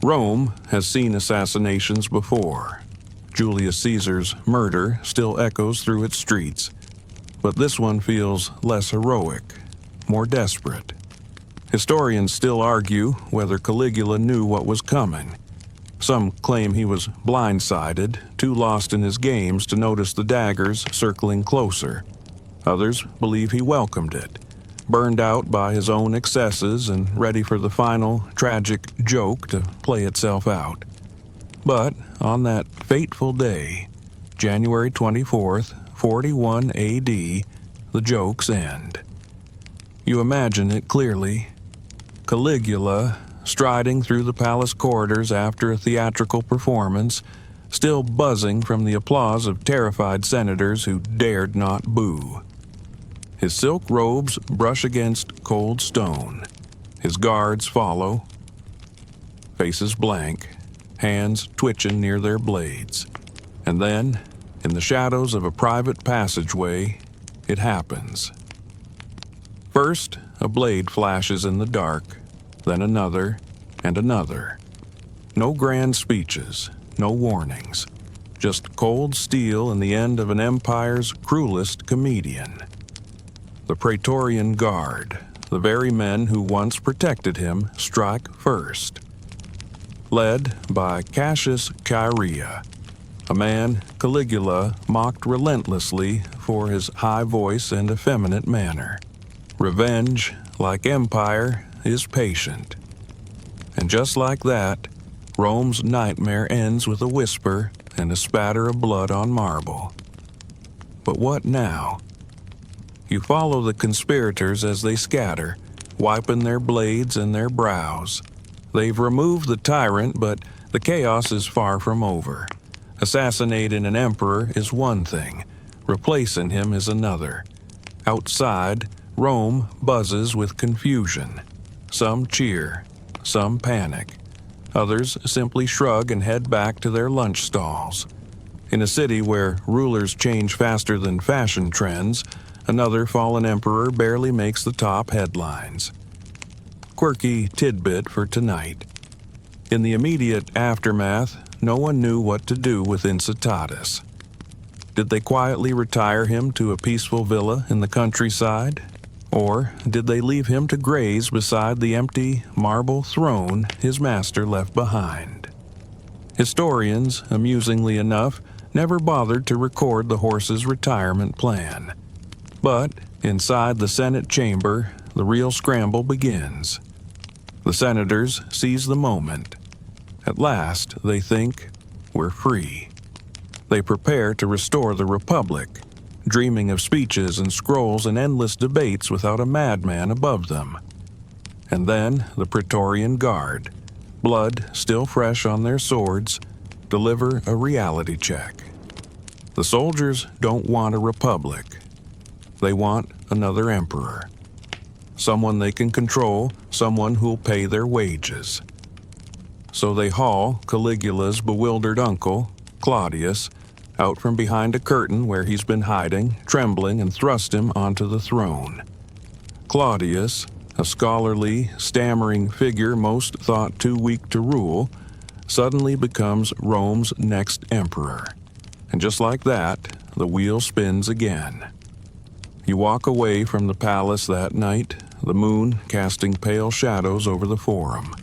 Rome has seen assassinations before. Julius Caesar's murder still echoes through its streets, but this one feels less heroic, more desperate. Historians still argue whether Caligula knew what was coming. Some claim he was blindsided, too lost in his games to notice the daggers circling closer. Others believe he welcomed it, burned out by his own excesses and ready for the final tragic joke to play itself out. But on that fateful day, January 24th, 41 AD, the jokes end. You imagine it clearly. Caligula, striding through the palace corridors after a theatrical performance, still buzzing from the applause of terrified senators who dared not boo. His silk robes brush against cold stone. His guards follow, faces blank, hands twitching near their blades. And then, in the shadows of a private passageway, it happens. First, a blade flashes in the dark, then another and another. No grand speeches, no warnings, just cold steel in the end of an empire's cruelest comedian. The Praetorian Guard, the very men who once protected him, strike first. Led by Cassius Chaerea, a man Caligula mocked relentlessly for his high voice and effeminate manner. Revenge like empire, is patient. And just like that, Rome's nightmare ends with a whisper and a spatter of blood on marble. But what now? You follow the conspirators as they scatter, wiping their blades and their brows. They've removed the tyrant, but the chaos is far from over. Assassinating an emperor is one thing, replacing him is another. Outside, Rome buzzes with confusion. Some cheer, some panic. Others simply shrug and head back to their lunch stalls. In a city where rulers change faster than fashion trends, another fallen emperor barely makes the top headlines. Quirky tidbit for tonight. In the immediate aftermath, no one knew what to do with Incitatus. Did they quietly retire him to a peaceful villa in the countryside? Or did they leave him to graze beside the empty marble throne his master left behind? Historians, amusingly enough, never bothered to record the horse's retirement plan. But inside the Senate chamber, the real scramble begins. The senators seize the moment. At last, they think, we're free. They prepare to restore the Republic, dreaming of speeches and scrolls and endless debates without a madman above them. And then the Praetorian Guard, blood still fresh on their swords, deliver a reality check. The soldiers don't want a republic. They want another emperor. Someone they can control, someone who'll pay their wages. So they haul Caligula's bewildered uncle, Claudius, out from behind a curtain where he's been hiding, trembling, and thrust him onto the throne. Claudius, a scholarly, stammering figure most thought too weak to rule, suddenly becomes Rome's next emperor. And just like that, the wheel spins again. You walk away from the palace that night, the moon casting pale shadows over the forum.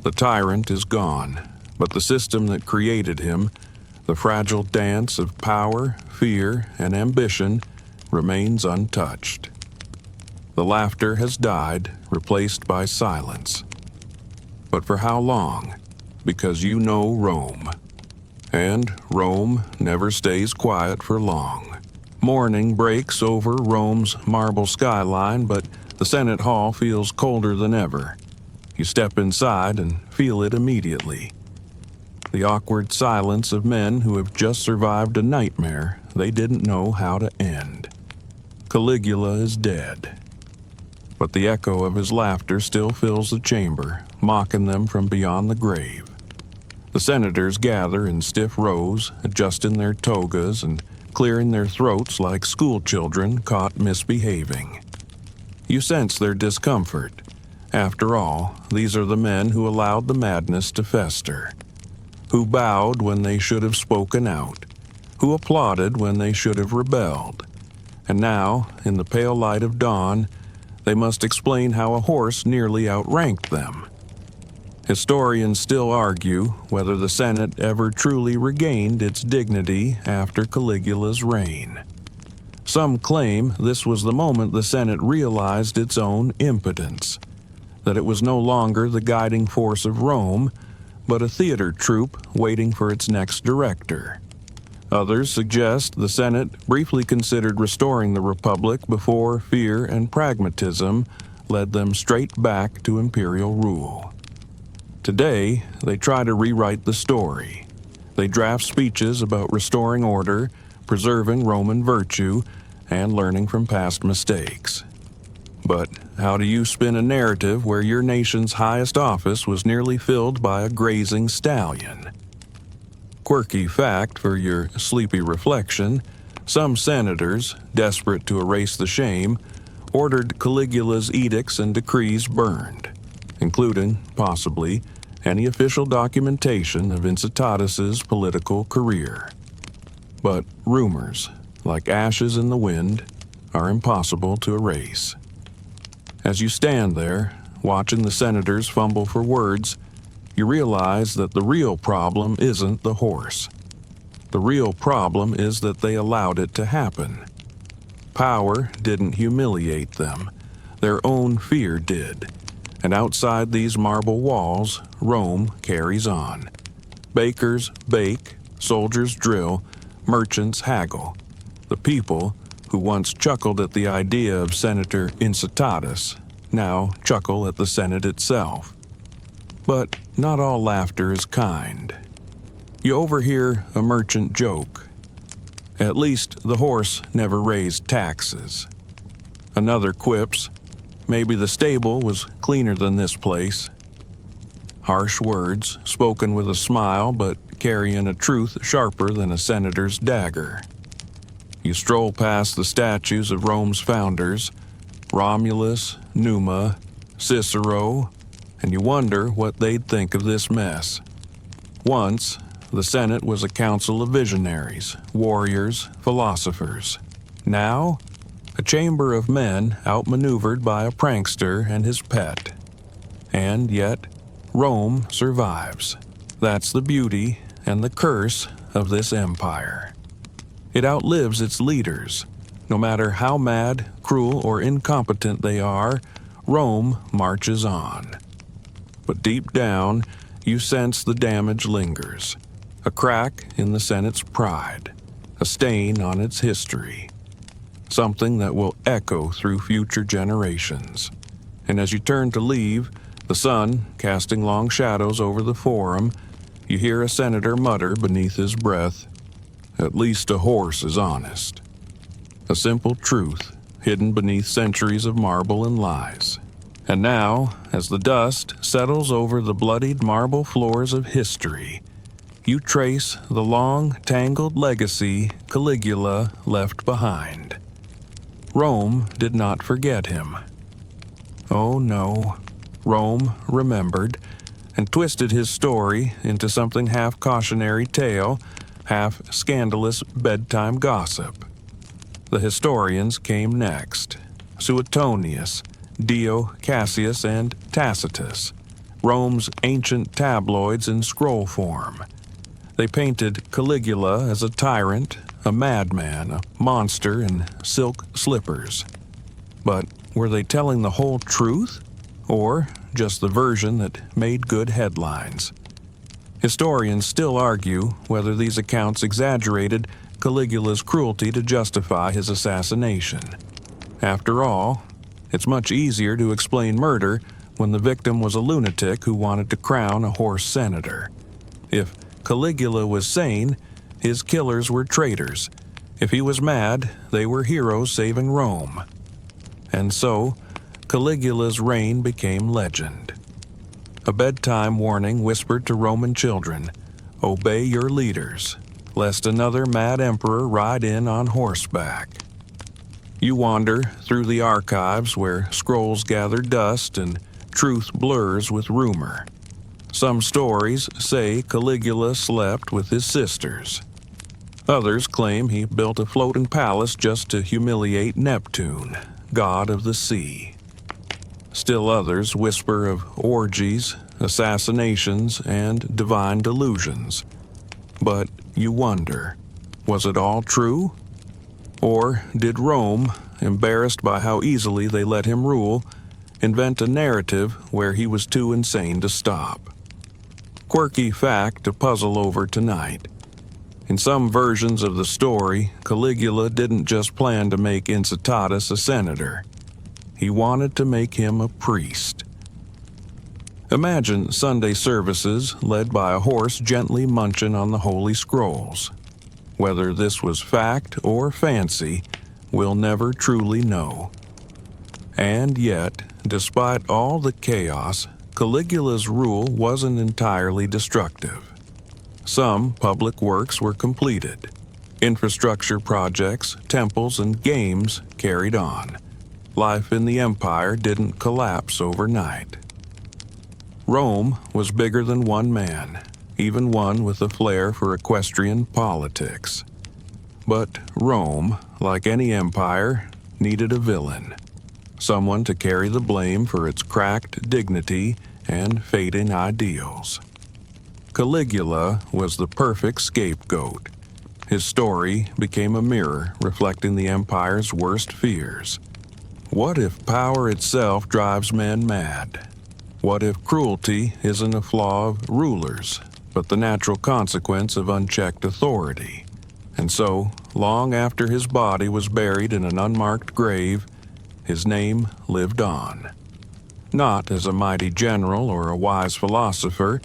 The tyrant is gone, but the system that created him, the fragile dance of power, fear, and ambition, remains untouched. The laughter has died, replaced by silence. But for how long? Because you know Rome. And Rome never stays quiet for long. Morning breaks over Rome's marble skyline, but the Senate Hall feels colder than ever. You step inside and feel it immediately. The awkward silence of men who have just survived a nightmare they didn't know how to end. Caligula is dead. But the echo of his laughter still fills the chamber, mocking them from beyond the grave. The senators gather in stiff rows, adjusting their togas and clearing their throats like schoolchildren caught misbehaving. You sense their discomfort. After all, these are the men who allowed the madness to fester, who bowed when they should have spoken out, who applauded when they should have rebelled. And now, in the pale light of dawn, they must explain how a horse nearly outranked them. Historians still argue whether the Senate ever truly regained its dignity after Caligula's reign. Some claim this was the moment the Senate realized its own impotence, that it was no longer the guiding force of Rome, but a theater troupe waiting for its next director. Others suggest the Senate briefly considered restoring the Republic before fear and pragmatism led them straight back to imperial rule. Today, they try to rewrite the story. They draft speeches about restoring order, preserving Roman virtue, and learning from past mistakes. But how do you spin a narrative where your nation's highest office was nearly filled by a grazing stallion? Quirky fact for your sleepy reflection, some senators, desperate to erase the shame, ordered Caligula's edicts and decrees burned, including, possibly, any official documentation of Incitatus's political career. But rumors, like ashes in the wind, are impossible to erase. As you stand there, watching the senators fumble for words, you realize that the real problem isn't the horse. The real problem is that they allowed it to happen. Power didn't humiliate them. their own fear did. And outside these marble walls, Rome carries on. Bakers bake, soldiers drill, merchants haggle. The people, who once chuckled at the idea of Senator Incitatus, now chuckle at the Senate itself. But not all laughter is kind. You overhear a merchant joke. At least the horse never raised taxes. Another quips, maybe the stable was cleaner than this place. Harsh words, spoken with a smile but carrying a truth sharper than a senator's dagger. You stroll past the statues of Rome's founders, Romulus, Numa, Cicero, and you wonder what they'd think of this mess. Once, the Senate was a council of visionaries, warriors, philosophers. Now, a chamber of men outmaneuvered by a prankster and his pet. And yet, Rome survives. That's the beauty and the curse of this empire. It outlives its leaders. No matter how mad, cruel, or incompetent they are, Rome marches on. But deep down, you sense the damage lingers. A crack in the Senate's pride, a stain on its history. Something that will echo through future generations. And as you turn to leave, the sun casting long shadows over the forum, you hear a senator mutter beneath his breath, "At least a horse is honest." A simple truth hidden beneath centuries of marble and lies. And now, as the dust settles over the bloodied marble floors of history, you trace the long, tangled legacy Caligula left behind. Rome did not forget him. Oh no, Rome remembered and twisted his story into something half cautionary tale, half scandalous bedtime gossip. The historians came next: Suetonius, Dio Cassius, and Tacitus, Rome's ancient tabloids in scroll form. They painted Caligula as a tyrant, a madman, a monster in silk slippers. But were they telling the whole truth, or just the version that made good headlines? Historians still argue whether these accounts exaggerated Caligula's cruelty to justify his assassination. After all, it's much easier to explain murder when the victim was a lunatic who wanted to crown a horse senator. If Caligula was sane, his killers were traitors. If he was mad, they were heroes saving Rome. And so, Caligula's reign became legend. A bedtime warning whispered to Roman children, "Obey your leaders, lest another mad emperor ride in on horseback." You wander through the archives where scrolls gather dust and truth blurs with rumor. Some stories say Caligula slept with his sisters. Others claim he built a floating palace just to humiliate Neptune, god of the sea. Still others whisper of orgies, assassinations, and divine delusions. But you wonder, was it all true? Or did Rome, embarrassed by how easily they let him rule, invent a narrative where he was too insane to stop? Quirky fact to puzzle over tonight. In some versions of the story, Caligula didn't just plan to make Incitatus a senator. He wanted to make him a priest. Imagine Sunday services led by a horse gently munching on the Holy Scrolls. Whether this was fact or fancy, we'll never truly know. And yet, despite all the chaos, Caligula's rule wasn't entirely destructive. Some public works were completed. Infrastructure projects, temples, and games carried on. Life in the empire didn't collapse overnight. Rome was bigger than one man, even one with a flair for equestrian politics. But Rome, like any empire, needed a villain. Someone to carry the blame for its cracked dignity and fading ideals. Caligula was the perfect scapegoat. His story became a mirror reflecting the empire's worst fears. What if power itself drives men mad? What if cruelty isn't a flaw of rulers, but the natural consequence of unchecked authority? And so, long after his body was buried in an unmarked grave, his name lived on. Not as a mighty general or a wise philosopher,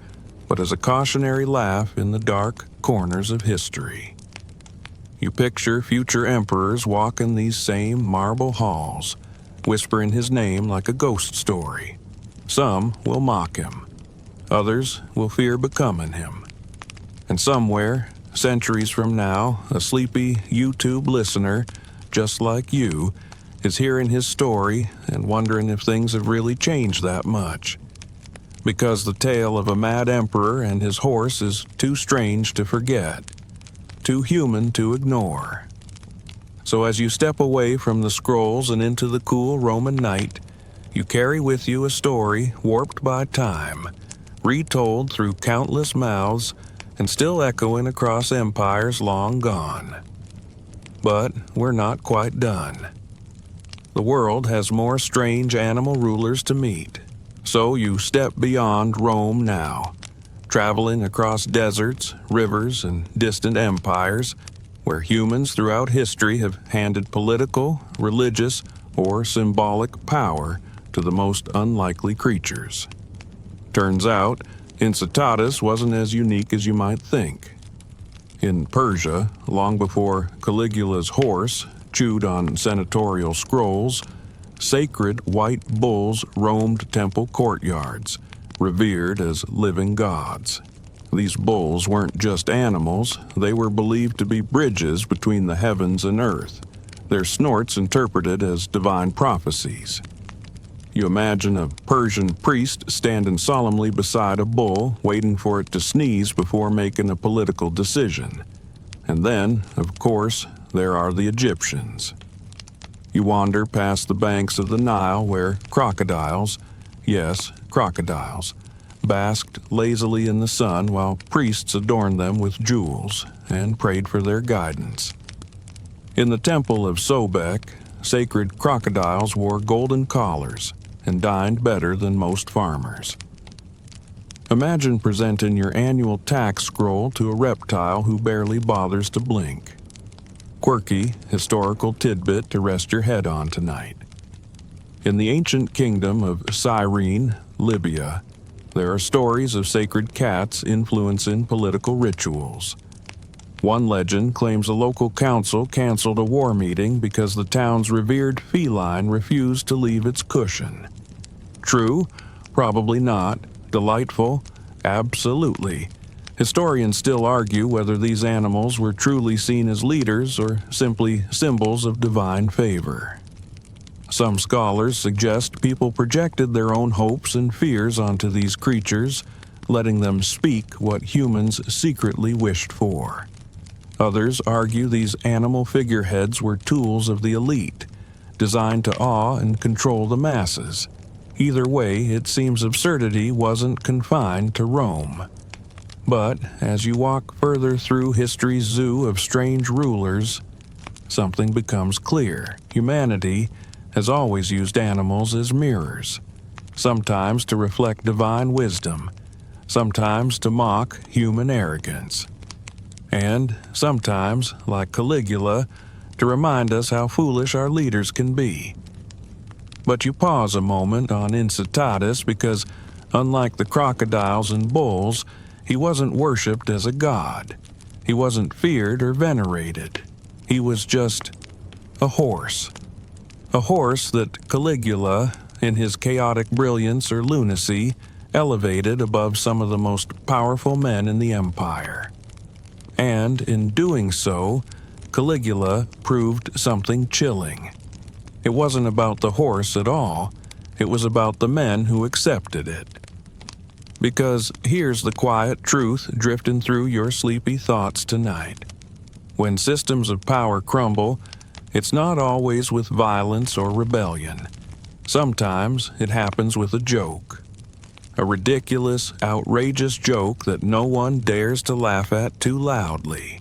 but as a cautionary laugh in the dark corners of history. You picture future emperors walking these same marble halls, whispering his name like a ghost story. Some will mock him. Others will fear becoming him. And somewhere, centuries from now, a sleepy YouTube listener, just like you, is hearing his story and wondering if things have really changed that much. Because the tale of a mad emperor and his horse is too strange to forget, too human to ignore. So as you step away from the scrolls and into the cool Roman night, you carry with you a story warped by time, retold through countless mouths, and still echoing across empires long gone. But we're not quite done. The world has more strange animal rulers to meet, so you step beyond Rome now, traveling across deserts, rivers, and distant empires, where humans throughout history have handed political, religious, or symbolic power to the most unlikely creatures. Turns out, Incitatus wasn't as unique as you might think. In Persia, long before Caligula's horse chewed on senatorial scrolls, sacred white bulls roamed temple courtyards, revered as living gods. These bulls weren't just animals, they were believed to be bridges between the heavens and earth, their snorts interpreted as divine prophecies. You imagine a Persian priest standing solemnly beside a bull, waiting for it to sneeze before making a political decision. And then, of course, there are the Egyptians. You wander past the banks of the Nile where crocodiles, yes, crocodiles, basked lazily in the sun while priests adorned them with jewels and prayed for their guidance. In the temple of Sobek, sacred crocodiles wore golden collars and dined better than most farmers. Imagine presenting your annual tax scroll to a reptile who barely bothers to blink. Quirky, historical tidbit to rest your head on tonight. In the ancient kingdom of Cyrene, Libya, there are stories of sacred cats influencing political rituals. One legend claims a local council canceled a war meeting because the town's revered feline refused to leave its cushion. True? Probably not. Delightful? Absolutely. Historians still argue whether these animals were truly seen as leaders or simply symbols of divine favor. Some scholars suggest people projected their own hopes and fears onto these creatures, letting them speak what humans secretly wished for. Others argue these animal figureheads were tools of the elite, designed to awe and control the masses. Either way, it seems absurdity wasn't confined to Rome. But as you walk further through history's zoo of strange rulers, something becomes clear. Humanity has always used animals as mirrors, sometimes to reflect divine wisdom, sometimes to mock human arrogance, and sometimes, like Caligula, to remind us how foolish our leaders can be. But you pause a moment on Incitatus because, unlike the crocodiles and bulls, he wasn't worshipped as a god. He wasn't feared or venerated. He was just a horse. A horse that Caligula, in his chaotic brilliance or lunacy, elevated above some of the most powerful men in the empire. And in doing so, Caligula proved something chilling. It wasn't about the horse at all. It was about the men who accepted it. Because here's the quiet truth drifting through your sleepy thoughts tonight. When systems of power crumble, it's not always with violence or rebellion. Sometimes it happens with a joke. A ridiculous, outrageous joke that no one dares to laugh at too loudly.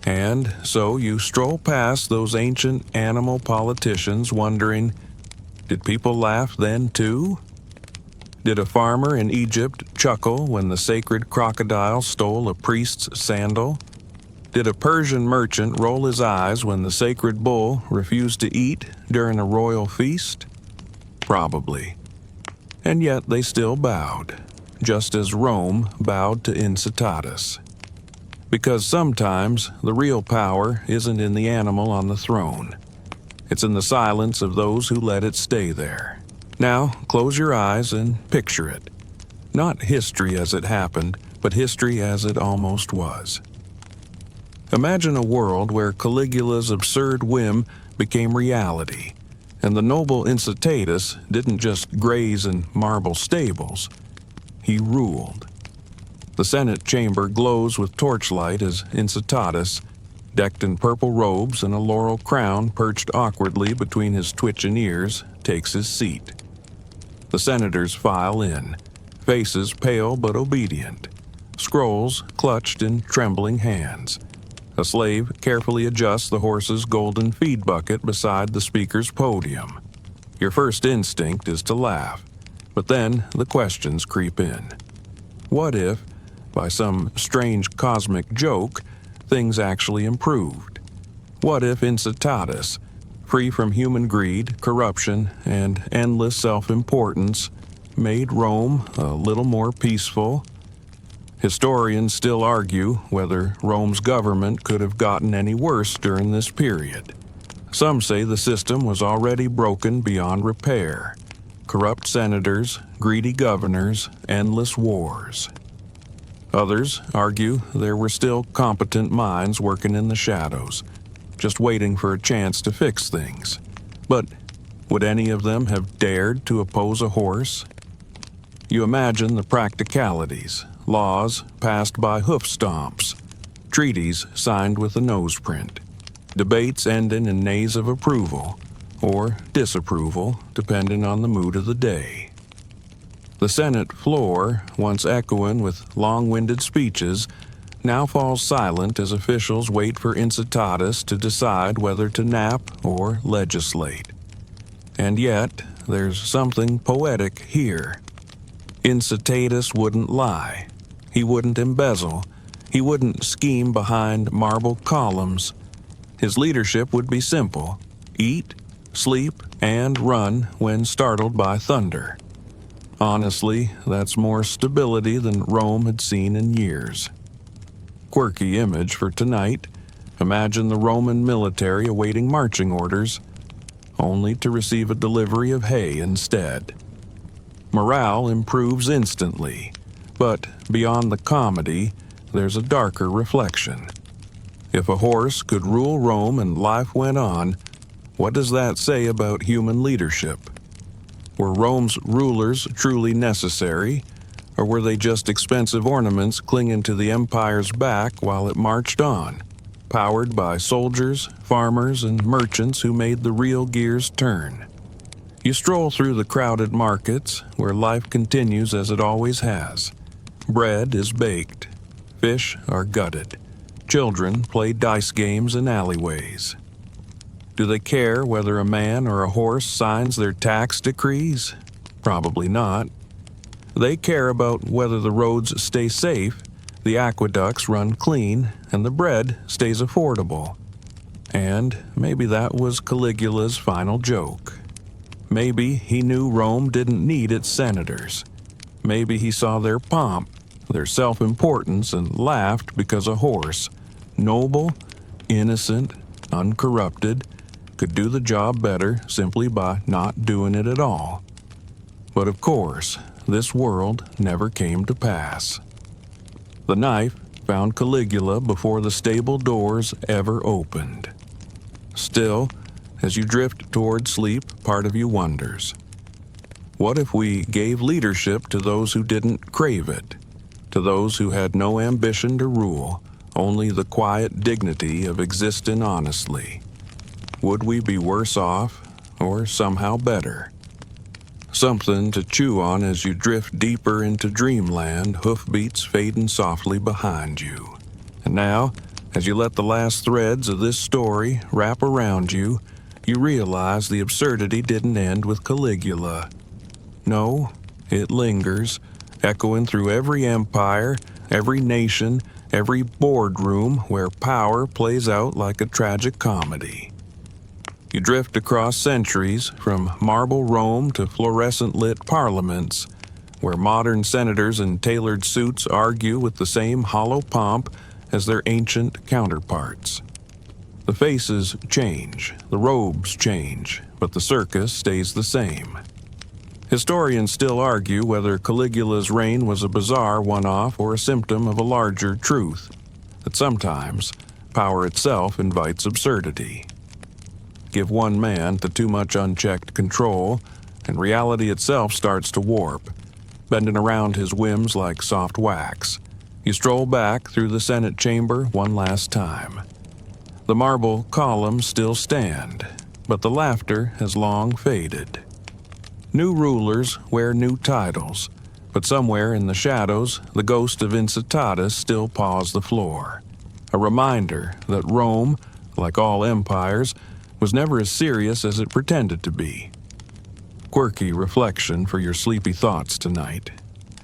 And so you stroll past those ancient animal politicians wondering, Did people laugh then too? Did a farmer in Egypt chuckle when the sacred crocodile stole a priest's sandal? Did a Persian merchant roll his eyes when the sacred bull refused to eat during a royal feast? Probably. And yet they still bowed, just as Rome bowed to Incitatus. Because sometimes the real power isn't in the animal on the throne. It's in the silence of those who let it stay there. Now, close your eyes and picture it. Not history as it happened, but history as it almost was. Imagine a world where Caligula's absurd whim became reality, and the noble Incitatus didn't just graze in marble stables. He ruled. The Senate chamber glows with torchlight as Incitatus, decked in purple robes and a laurel crown perched awkwardly between his twitching ears, takes his seat. The senators file in, faces pale but obedient, scrolls clutched in trembling hands. A slave carefully adjusts the horse's golden feed bucket beside the speaker's podium. Your first instinct is to laugh, but then the questions creep in. What if, by some strange cosmic joke, things actually improved? What if Incitatus, free from human greed, corruption, and endless self-importance, made Rome a little more peaceful? Historians still argue whether Rome's government could have gotten any worse during this period. Some say the system was already broken beyond repair. Corrupt senators, greedy governors, endless wars. Others argue there were still competent minds working in the shadows, just waiting for a chance to fix things. But would any of them have dared to oppose a horse? You imagine the practicalities. Laws passed by hoof stomps, treaties signed with a nose print, debates ending in nays of approval or disapproval, depending on the mood of the day. The Senate floor, once echoing with long-winded speeches, now falls silent as officials wait for Incitatus to decide whether to nap or legislate. And yet, there's something poetic here. Incitatus wouldn't lie. He wouldn't embezzle. He wouldn't scheme behind marble columns. His leadership would be simple: eat, sleep, and run when startled by thunder. Honestly, that's more stability than Rome had seen in years. Quirky image for tonight. Imagine the Roman military awaiting marching orders, only to receive a delivery of hay instead. Morale improves instantly. But beyond the comedy, there's a darker reflection. If a horse could rule Rome and life went on, what does that say about human leadership? Were Rome's rulers truly necessary, or were they just expensive ornaments clinging to the empire's back while it marched on, powered by soldiers, farmers, and merchants who made the real gears turn? You stroll through the crowded markets, where life continues as it always has. Bread is baked. Fish are gutted. Children play dice games in alleyways. Do they care whether a man or a horse signs their tax decrees? Probably not. They care about whether the roads stay safe, the aqueducts run clean, and the bread stays affordable. And maybe that was Caligula's final joke. Maybe he knew Rome didn't need its senators. Maybe he saw their pomp, their self-importance, and laughed because a horse, noble, innocent, uncorrupted, could do the job better simply by not doing it at all. But of course, this world never came to pass. The knife found Caligula before the stable doors ever opened. Still, as you drift toward sleep, part of you wonders. What if we gave leadership to those who didn't crave it, to those who had no ambition to rule, only the quiet dignity of existing honestly? Would we be worse off, or somehow better? Something to chew on as you drift deeper into dreamland, hoofbeats fading softly behind you. And now, as you let the last threads of this story wrap around you, you realize the absurdity didn't end with Caligula. No, it lingers, echoing through every empire, every nation, every boardroom where power plays out like a tragic comedy. You drift across centuries, from marble Rome to fluorescent-lit parliaments, where modern senators in tailored suits argue with the same hollow pomp as their ancient counterparts. The faces change, the robes change, but the circus stays the same. Historians still argue whether Caligula's reign was a bizarre one-off or a symptom of a larger truth, that sometimes power itself invites absurdity. Give one man to too much unchecked control, and reality itself starts to warp, bending around his whims like soft wax. You stroll back through the Senate chamber one last time. The marble columns still stand, but the laughter has long faded. New rulers wear new titles, but somewhere in the shadows, the ghost of Incitatus still paws the floor. A reminder that Rome, like all empires, was never as serious as it pretended to be. Quirky reflection for your sleepy thoughts tonight.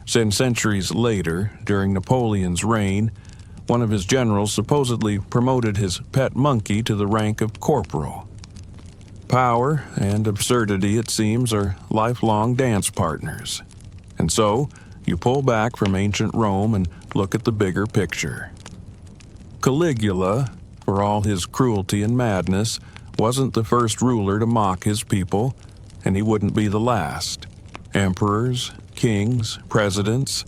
Centuries later, during Napoleon's reign, one of his generals supposedly promoted his pet monkey to the rank of corporal. Power and absurdity, it seems, are lifelong dance partners. And so, you pull back from ancient Rome and look at the bigger picture. Caligula, for all his cruelty and madness, wasn't the first ruler to mock his people, and he wouldn't be the last. Emperors, kings, presidents,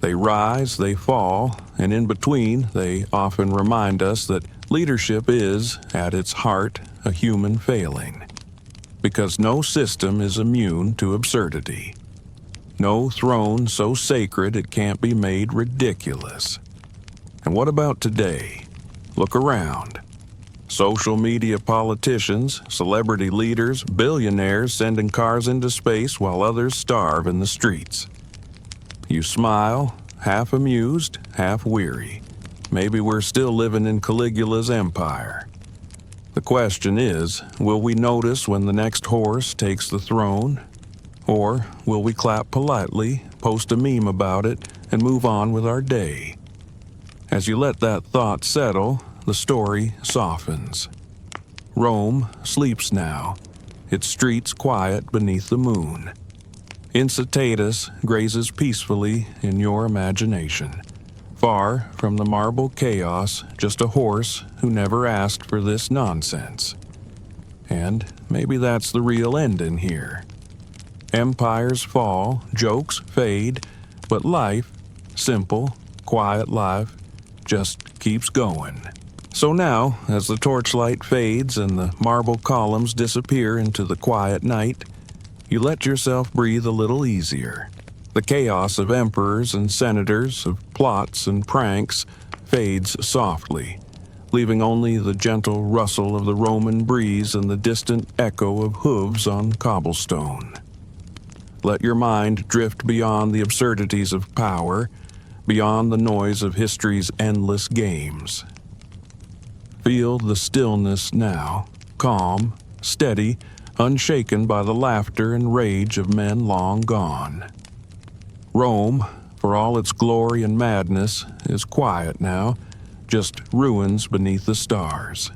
they rise, they fall, and in between, they often remind us that leadership is, at its heart, a human failing. Because no system is immune to absurdity. No throne so sacred it can't be made ridiculous. And what about today? Look around. Social media politicians, celebrity leaders, billionaires sending cars into space while others starve in the streets. You smile, half amused, half weary. Maybe we're still living in Caligula's empire. The question is, will we notice when the next horse takes the throne? Or will we clap politely, post a meme about it, and move on with our day? As you let that thought settle, the story softens. Rome sleeps now, its streets quiet beneath the moon. Incitatus grazes peacefully in your imagination. Far from the marble chaos, just a horse who never asked for this nonsense. And maybe that's the real ending here. Empires fall, jokes fade, but life, simple, quiet life, just keeps going. So now, as the torchlight fades and the marble columns disappear into the quiet night, you let yourself breathe a little easier. The chaos of emperors and senators, of plots and pranks, fades softly, leaving only the gentle rustle of the Roman breeze and the distant echo of hooves on cobblestone. Let your mind drift beyond the absurdities of power, beyond the noise of history's endless games. Feel the stillness now, calm, steady, unshaken by the laughter and rage of men long gone. Rome, for all its glory and madness, is quiet now, just ruins beneath the stars.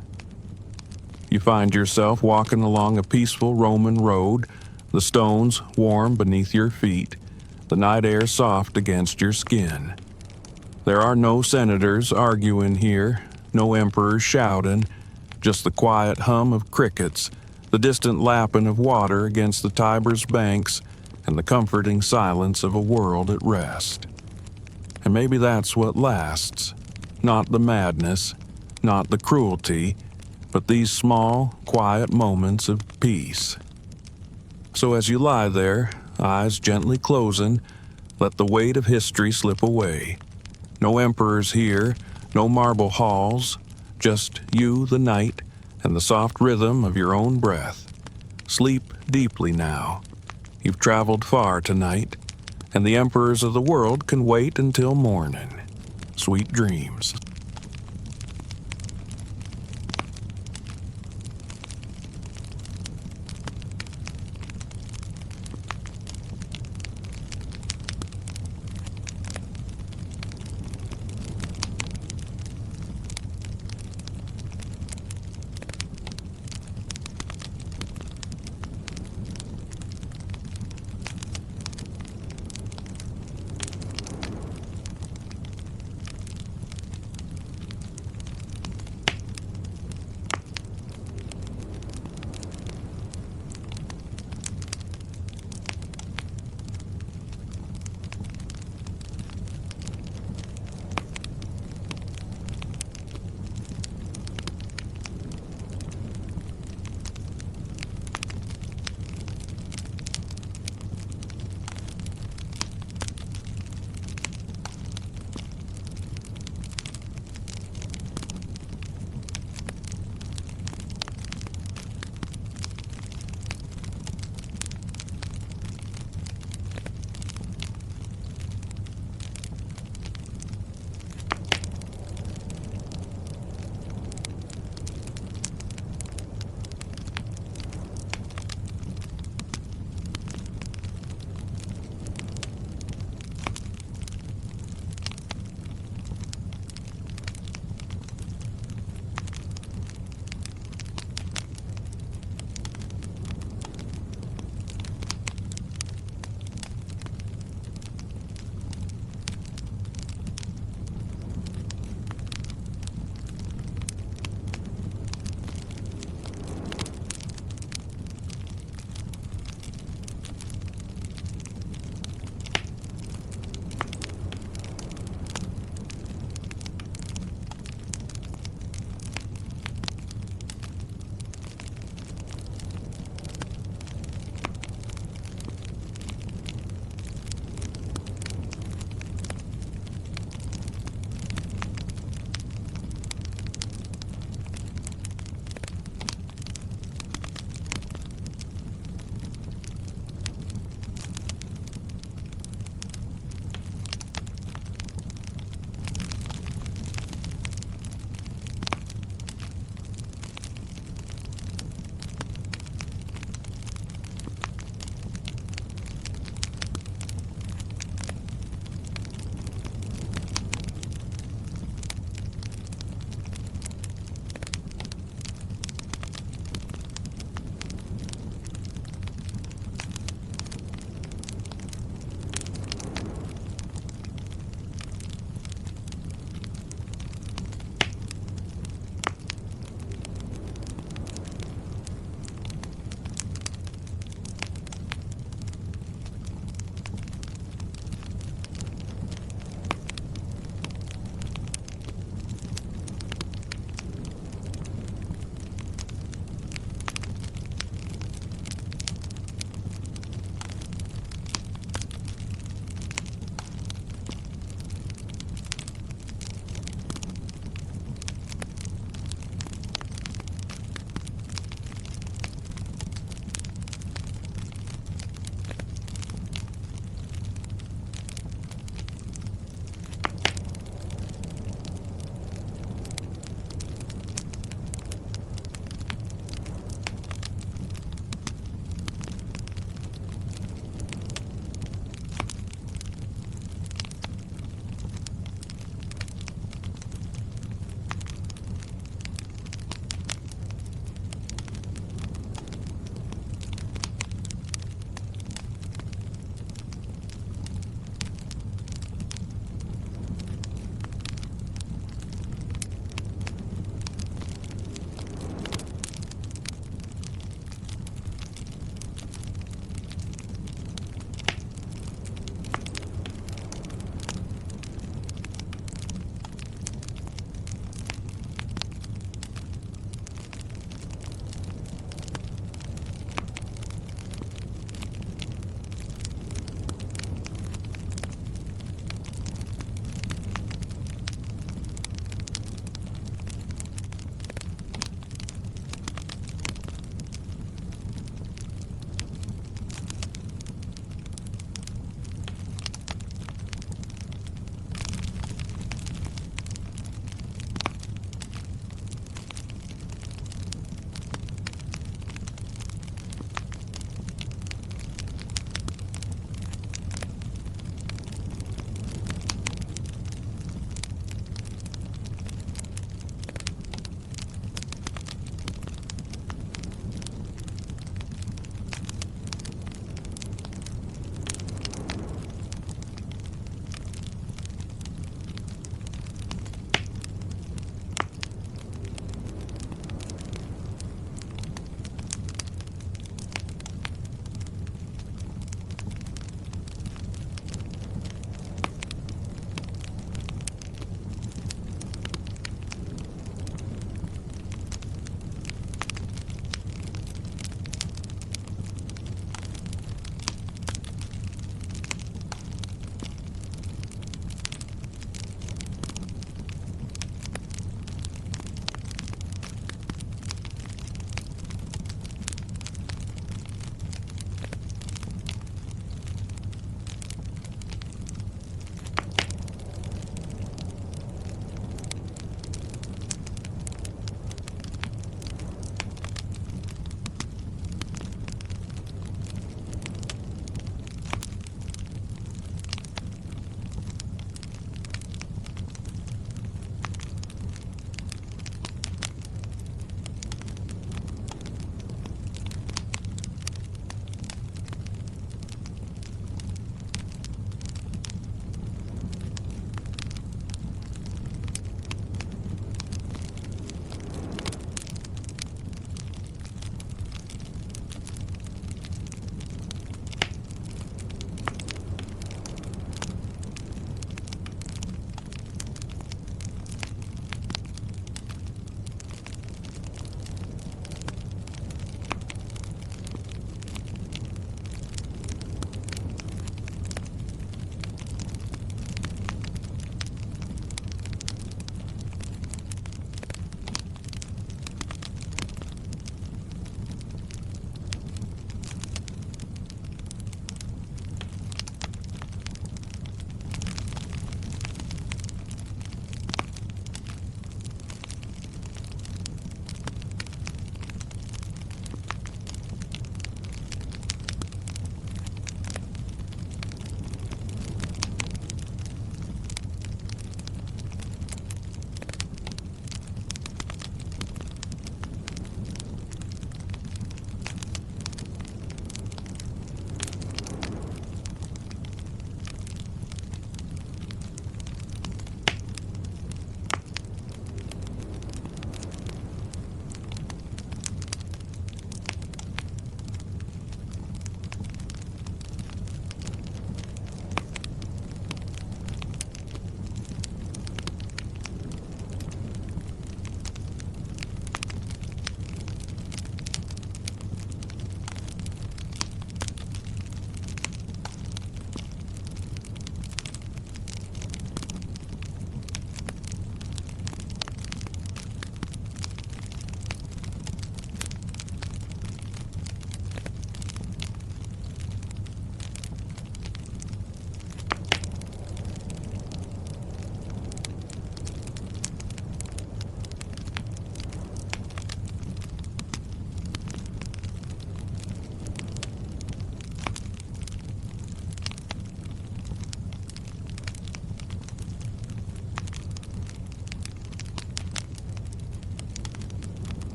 You find yourself walking along a peaceful Roman road, the stones warm beneath your feet, the night air soft against your skin. There are no senators arguing here, no emperors shouting, just the quiet hum of crickets, the distant lapping of water against the Tiber's banks, and the comforting silence of a world at rest. And maybe that's what lasts. Not the madness, not the cruelty, but these small, quiet moments of peace. So as you lie there, eyes gently closing, let the weight of history slip away. No emperors here, no marble halls, just you, the night, and the soft rhythm of your own breath. Sleep deeply now. You've traveled far tonight, and the emperors of the world can wait until morning. Sweet dreams.